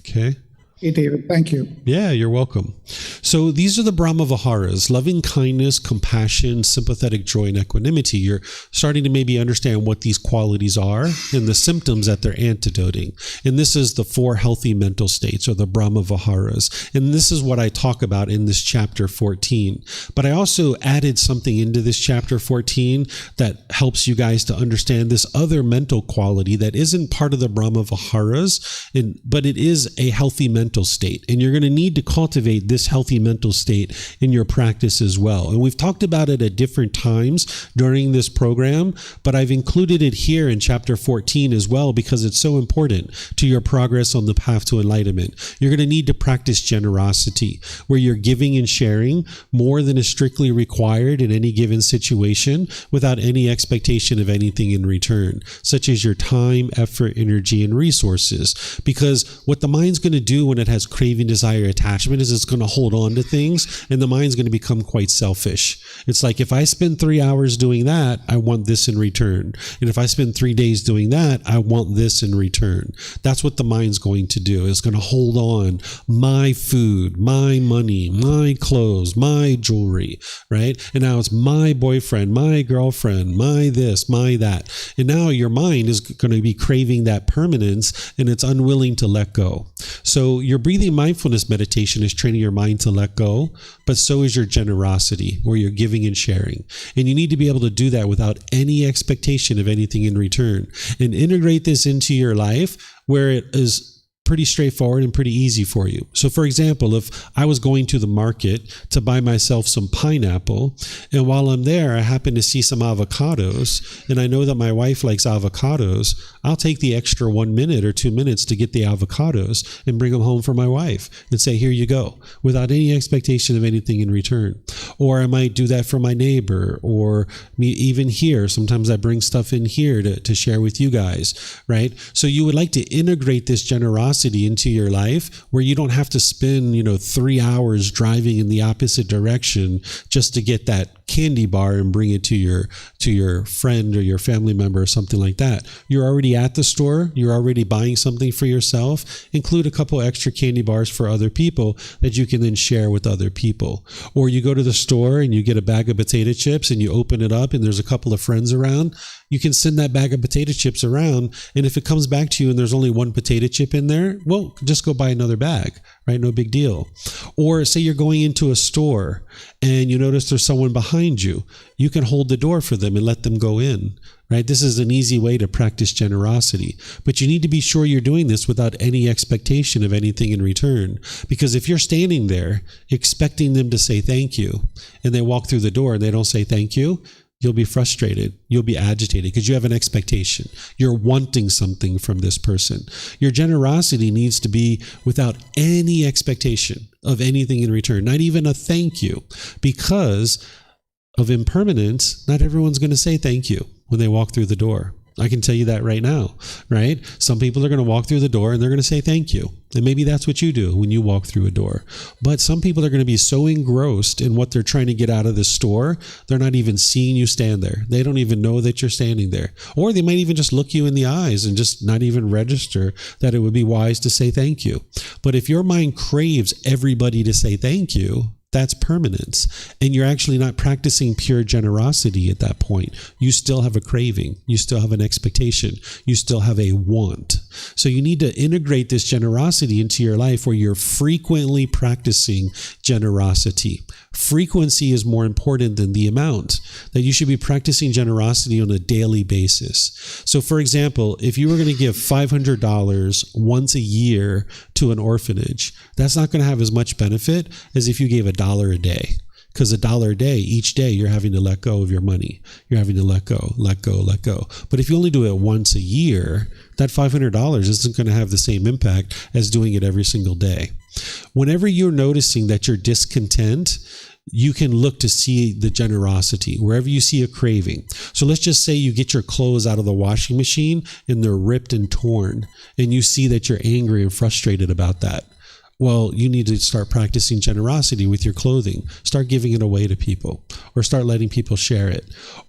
Okay. Hey, David, thank you. Yeah, you're welcome. So these are the Brahma-viharas: loving kindness, compassion, sympathetic joy, and equanimity. You're starting to maybe understand what these qualities are and the symptoms that they're antidoting. And this is the 4 healthy mental states, or the Brahma-viharas. And this is what I talk about in this chapter 14. But I also added something into this chapter 14 that helps you guys to understand this other mental quality that isn't part of the Brahma-viharas, but it is a healthy mental state. And you're going to need to cultivate this healthy mental state in your practice as well. And we've talked about it at different times during this program, but I've included it here in chapter 14 as well because it's so important to your progress on the path to enlightenment. You're going to need to practice generosity, where you're giving and sharing more than is strictly required in any given situation without any expectation of anything in return, such as your time, effort, energy, and resources. Because what the mind's going to do when it has craving, desire, attachment is it's going to hold on to things, and the mind's going to become quite selfish. It's like, if I spend 3 hours doing that, I want this in return. And if I spend 3 days doing that, I want this in return. That's what the mind's going to do. It's going to hold on my food, my money, my clothes, my jewelry, right? And now it's my boyfriend, my girlfriend, my this, my that. And now your mind is going to be craving that permanence, and it's unwilling to let go. So your breathing mindfulness meditation is training your mind to let go, but so is your generosity, where you're giving and sharing. And you need to be able to do that without any expectation of anything in return, and integrate this into your life where it is pretty straightforward and pretty easy for you. So for example, if I was going to the market to buy myself some pineapple, and while I'm there, I happen to see some avocados, and I know that my wife likes avocados, I'll take the extra 1 minute or 2 minutes to get the avocados and bring them home for my wife and say, here you go, without any expectation of anything in return. Or I might do that for my neighbor, or me even here. Sometimes I bring stuff in here to share with you guys, right? So you would like to integrate this generosity into your life where you don't have to spend 3 hours driving in the opposite direction just to get that candy bar and bring it to your friend or your family member or something like that. You're already at the store, you're already buying something for yourself. Include a couple extra candy bars for other people that you can then share with other people. Or you go to the store and you get a bag of potato chips and you open it up and there's a couple of friends around. You can send that bag of potato chips around, and if it comes back to you and there's only 1 potato chip in there, well, just go buy another bag, right? No big deal. Or say you're going into a store and you notice there's someone behind you. You can hold the door for them and let them go in, right? This is an easy way to practice generosity. But you need to be sure you're doing this without any expectation of anything in return. Because if you're standing there expecting them to say thank you, and they walk through the door and they don't say thank you, you'll be frustrated. You'll be agitated because you have an expectation. You're wanting something from this person. Your generosity needs to be without any expectation of anything in return, not even a thank you. Because of impermanence, not everyone's going to say thank you when they walk through the door. I can tell you that right now, right? Some people are going to walk through the door and they're going to say thank you. And maybe that's what you do when you walk through a door. But some people are going to be so engrossed in what they're trying to get out of the store, they're not even seeing you stand there. They don't even know that you're standing there. Or they might even just look you in the eyes and just not even register that it would be wise to say thank you. But if your mind craves everybody to say thank you, that's permanence. And you're actually not practicing pure generosity at that point. You still have a craving. You still have an expectation. You still have a want. So you need to integrate this generosity into your life where you're frequently practicing generosity. Frequency is more important than the amount. That you should be practicing generosity on a daily basis. So for example, if you were going to give $500 once a year to an orphanage, that's not going to have as much benefit as if you gave $1 a day. Because $1 a day, each day, you're having to let go of your money. You're having to let go. But if you only do it once a year, that $500 isn't going to have the same impact as doing it every single day. Whenever you're noticing that you're discontent, you can look to see the generosity wherever you see a craving. So let's just say you get your clothes out of the washing machine and they're ripped and torn, and you see that you're angry and frustrated about that. Well, you need to start practicing generosity with your clothing. Start giving it away to people, or start letting people share it.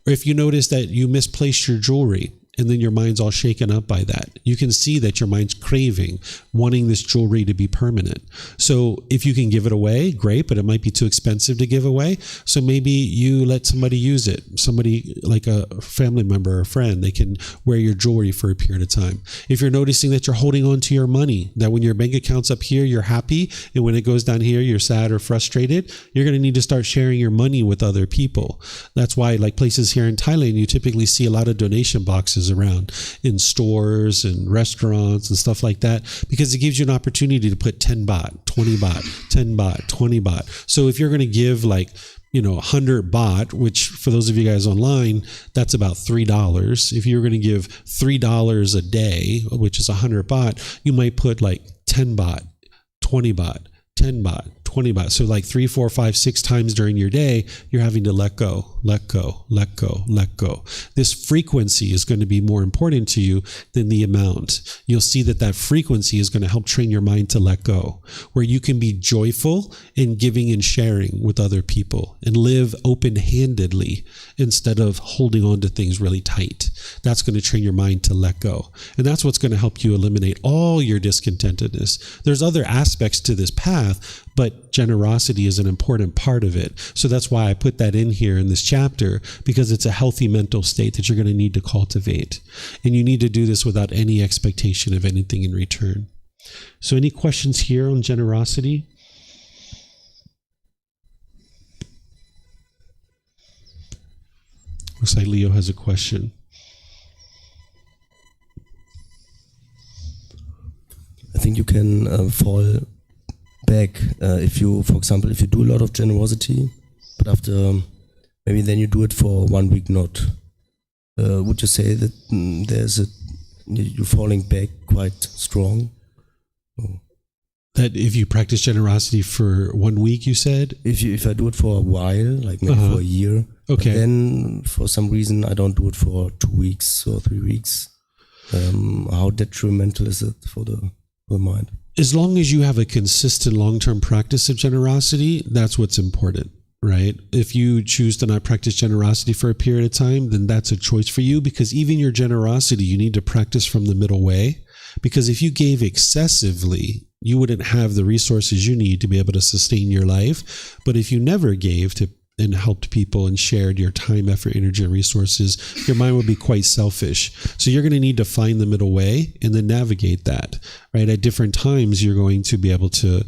Or if you notice that you misplaced your jewelry, and then your mind's all shaken up by that, you can see that your mind's craving, wanting this jewelry to be permanent. So if you can give it away, great, but it might be too expensive to give away. So maybe you let somebody use it. Somebody like a family member or a friend, they can wear your jewelry for a period of time. If you're noticing that you're holding on to your money, that when your bank account's up here, you're happy, and when it goes down here, you're sad or frustrated, you're going to need to start sharing your money with other people. That's why, like places here in Thailand, you typically see a lot of donation boxes around in stores and restaurants and stuff like that, because it gives you an opportunity to put 10 baht, 20 baht, 10 baht, 20 baht. So if you're going to give 100 baht, which for those of you guys online, that's about $3. If you're going to give $3 a day, which is 100 baht, you might put 10 baht, 20 baht, 10 baht, 20 baht. So 3, 4, 5, 6 times during your day, you're having to let go, let go, let go, let go. This frequency is going to be more important to you than the amount. You'll see that frequency is going to help train your mind to let go, where you can be joyful in giving and sharing with other people and live open-handedly instead of holding on to things really tight. That's going to train your mind to let go. And that's what's going to help you eliminate all your discontentedness. There's other aspects to this path, but generosity is an important part of it. So that's why I put that in here in this chapter, because it's a healthy mental state that you're going to need to cultivate. And you need to do this without any expectation of anything in return. So any questions here on generosity? Looks like Leo has a question. I think you can fall back if you, for example, if you do a lot of generosity, but after maybe then you do it for 1 week not. Would you say that you're falling back quite strong? Oh. That if you practice generosity for 1 week, you said? If I do it for a while, like maybe for a year, okay, then for some reason I don't do it for 2 weeks or 3 weeks. How detrimental is it for the mind? As long as you have a consistent long-term practice of generosity, that's what's important, right? If you choose to not practice generosity for a period of time, then that's a choice for you, because even your generosity, you need to practice from the middle way. Because if you gave excessively, you wouldn't have the resources you need to be able to sustain your life. But if you never gave and helped people and shared your time, effort, energy, and resources, your mind would be quite selfish. So you're going to need to find the middle way and then navigate that, right? At different times, you're going to be able to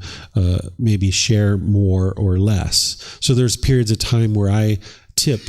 maybe share more or less. So there's periods of time where I tip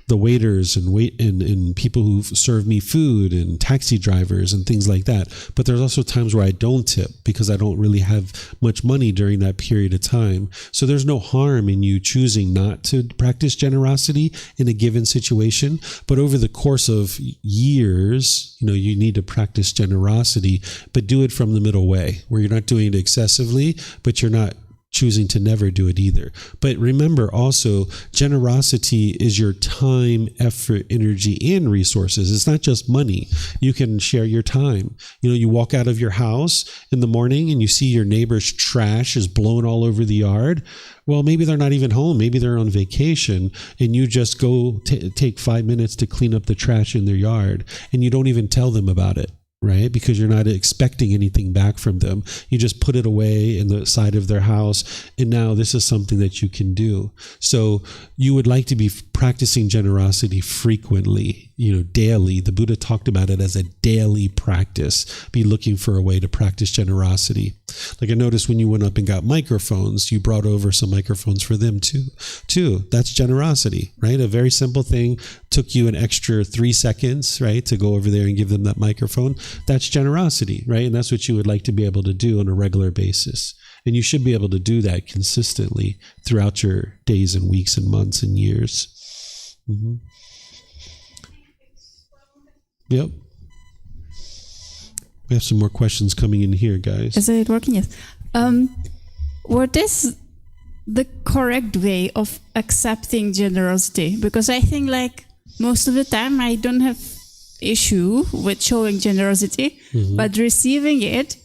the waiters and people who serve me food and taxi drivers and things like that. But there's also times where I don't tip because I don't really have much money during that period of time. So there's no harm in you choosing not to practice generosity in a given situation. But over the course of years, you need to practice generosity, but do it from the middle way, where you're not doing it excessively, but you're not choosing to never do it either. But remember also, generosity is your time, effort, energy, and resources. It's not just money. You can share your time. You walk out of your house in the morning and you see your neighbor's trash is blown all over the yard. Well, maybe they're not even home. Maybe they're on vacation, and you just go take 5 minutes to clean up the trash in their yard, and you don't even tell them about it. Right? Because you're not expecting anything back from them. You just put it away in the side of their house. And now this is something that you can do. So you would like to be practicing generosity frequently, daily. The Buddha talked about it as a daily practice. Be looking for a way to practice generosity. Like I noticed when you went up and got microphones, you brought over some microphones for them too. That's generosity, right? A very simple thing. Took you an extra 3 seconds, right, to go over there and give them that microphone. That's generosity, right? And that's what you would like to be able to do on a regular basis. And you should be able to do that consistently throughout your days and weeks and months and years. Mm-hmm. Yep. We have some more questions coming in here, guys. Is it working? Yes. Were this the correct way of accepting generosity, because I think like most of the time I don't have issue with showing generosity, but receiving it,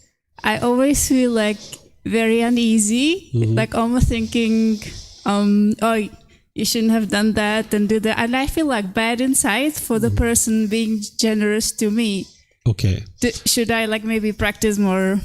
I always feel like very uneasy, like almost thinking, oh, you shouldn't have done that and do that. And I feel like bad inside for the person being generous to me. Okay. Should I like maybe practice more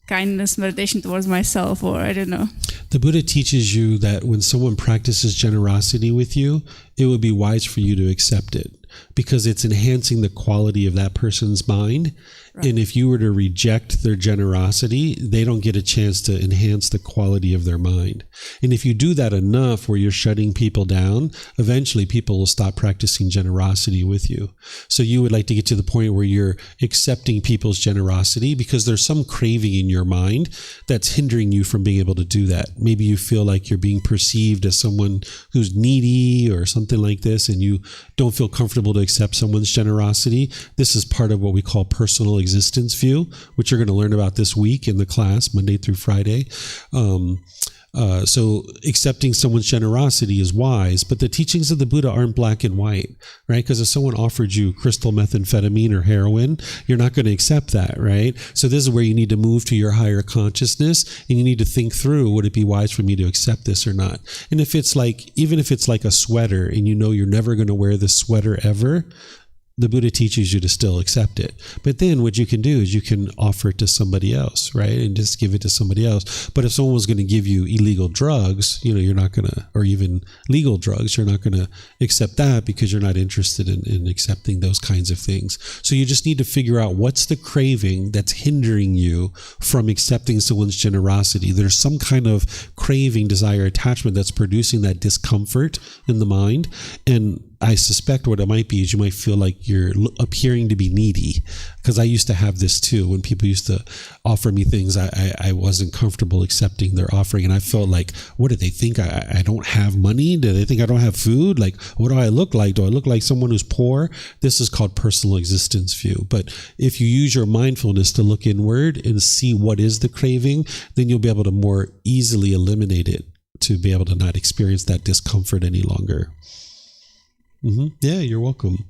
kindness meditation towards myself, or I don't know? The Buddha teaches you that when someone practices generosity with you, it would be wise for you to accept it because it's enhancing the quality of that person's mind. Right. And if you were to reject their generosity, they don't get a chance to enhance the quality of their mind. And if you do that enough where you're shutting people down, eventually people will stop practicing generosity with you. So you would like to get to the point where you're accepting people's generosity because there's some craving in your mind that's hindering you from being able to do that. Maybe you feel like you're being perceived as someone who's needy or something like this, and you don't feel comfortable to accept someone's generosity. This is part of what we call personal existence view, which you're going to learn about this week in the class, Monday through Friday. So accepting someone's generosity is wise, but the teachings of the Buddha aren't black and white, right? Because if someone offered you crystal methamphetamine or heroin, you're not going to accept that, right? So this is where you need to move to your higher consciousness, and you need to think through, would it be wise for me to accept this or not? And if it's like, even if it's like a sweater and you know you're never going to wear this sweater ever, the Buddha teaches you to still accept it. But then what you can do is you can offer it to somebody else, right? And just give it to somebody else. But if someone was going to give you illegal drugs, you're not going to, or even legal drugs, you're not going to accept that because you're not interested in accepting those kinds of things. So you just need to figure out what's the craving that's hindering you from accepting someone's generosity. There's some kind of craving, desire, attachment that's producing that discomfort in the mind. And I suspect what it might be is you might feel like you're appearing to be needy, because I used to have this too. When people used to offer me things, I wasn't comfortable accepting their offering, and I felt like, what do they think? I don't have money? Do they think I don't have food? Like, what do I look like? Do I look like someone who's poor? This is called personal existence view. But if you use your mindfulness to look inward and see what is the craving, then you'll be able to more easily eliminate it, to be able to not experience that discomfort any longer. Yeah, you're welcome.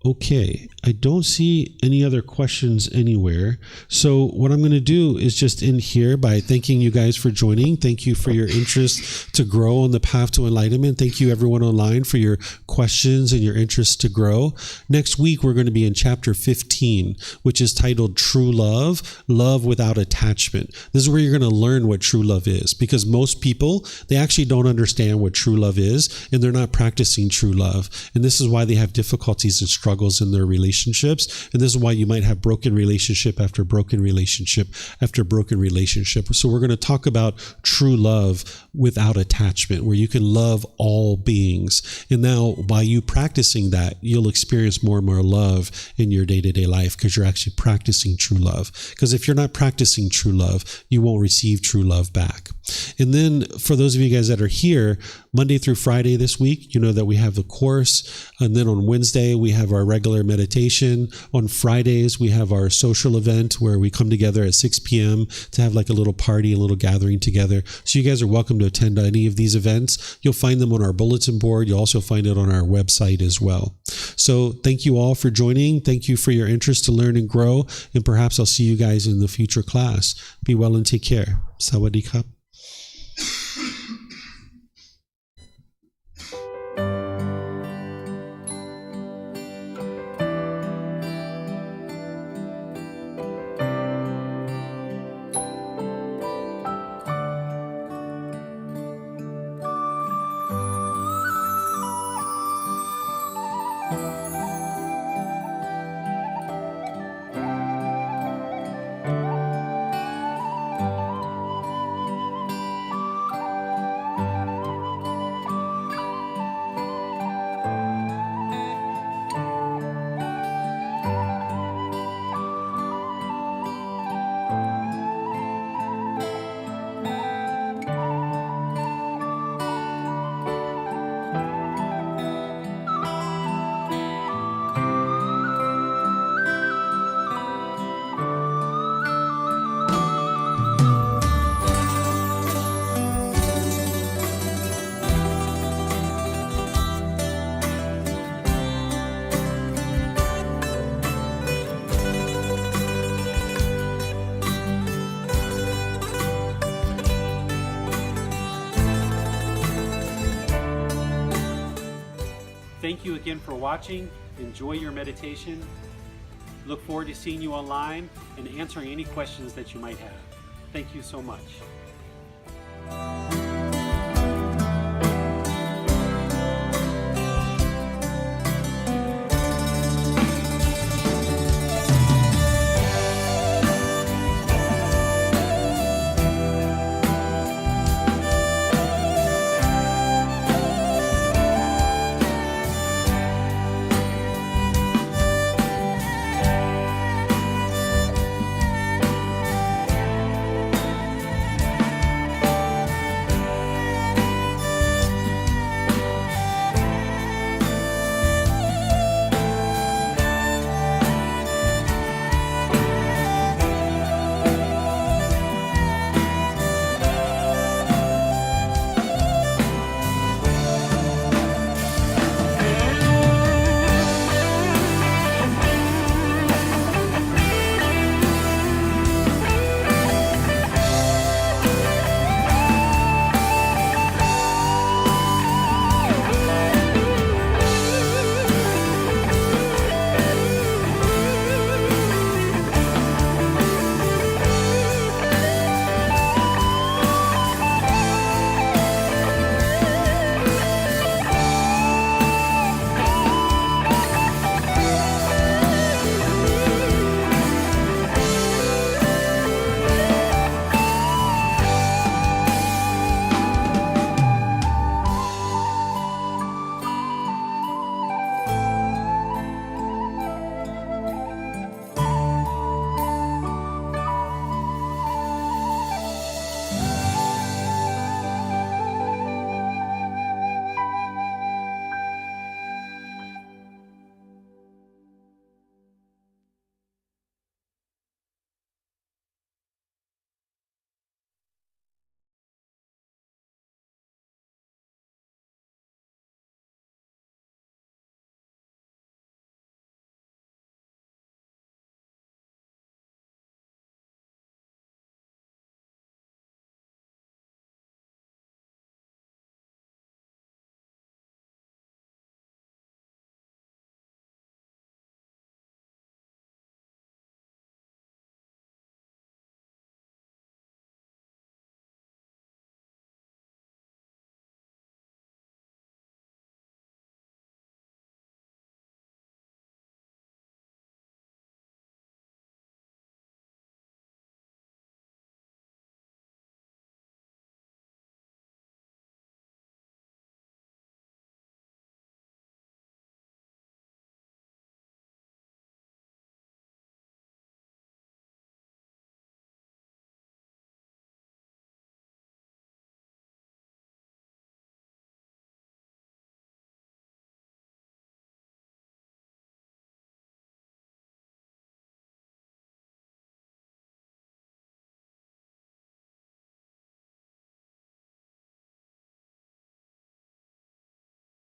Okay, I don't see any other questions anywhere. So what I'm going to do is just end here by thanking you guys for joining. Thank you for your interest to grow on the path to enlightenment. Thank you everyone online for your questions and your interest to grow. Next week, we're going to be in chapter 15, which is titled True Love, Love Without Attachment. This is where you're going to learn what true love is, because most people, they actually don't understand what true love is, and they're not practicing true love. And this is why they have difficulties and struggles in their relationships. And this is why you might have broken relationship after broken relationship after broken relationship. So we're going to talk about true love without attachment, where you can love all beings. And now by you practicing that, you'll experience more and more love in your day-to-day life, because you're actually practicing true love. Because if you're not practicing true love, you won't receive true love back. And then for those of you guys that are here, Monday through Friday this week, you know that we have the course. And then on Wednesday, we have our regular meditation. On Fridays, we have our social event where we come together at 6 p.m. to have like a little party, a little gathering together. So you guys are welcome to attend any of these events. You'll find them on our bulletin board. You'll also find it on our website as well. So thank you all for joining. Thank you for your interest to learn and grow. And perhaps I'll see you guys in the future class. Be well and take care. Sawadee krap. thank you again for watching. Enjoy your meditation. Look forward to seeing you online and answering any questions that you might have. Thank you so much.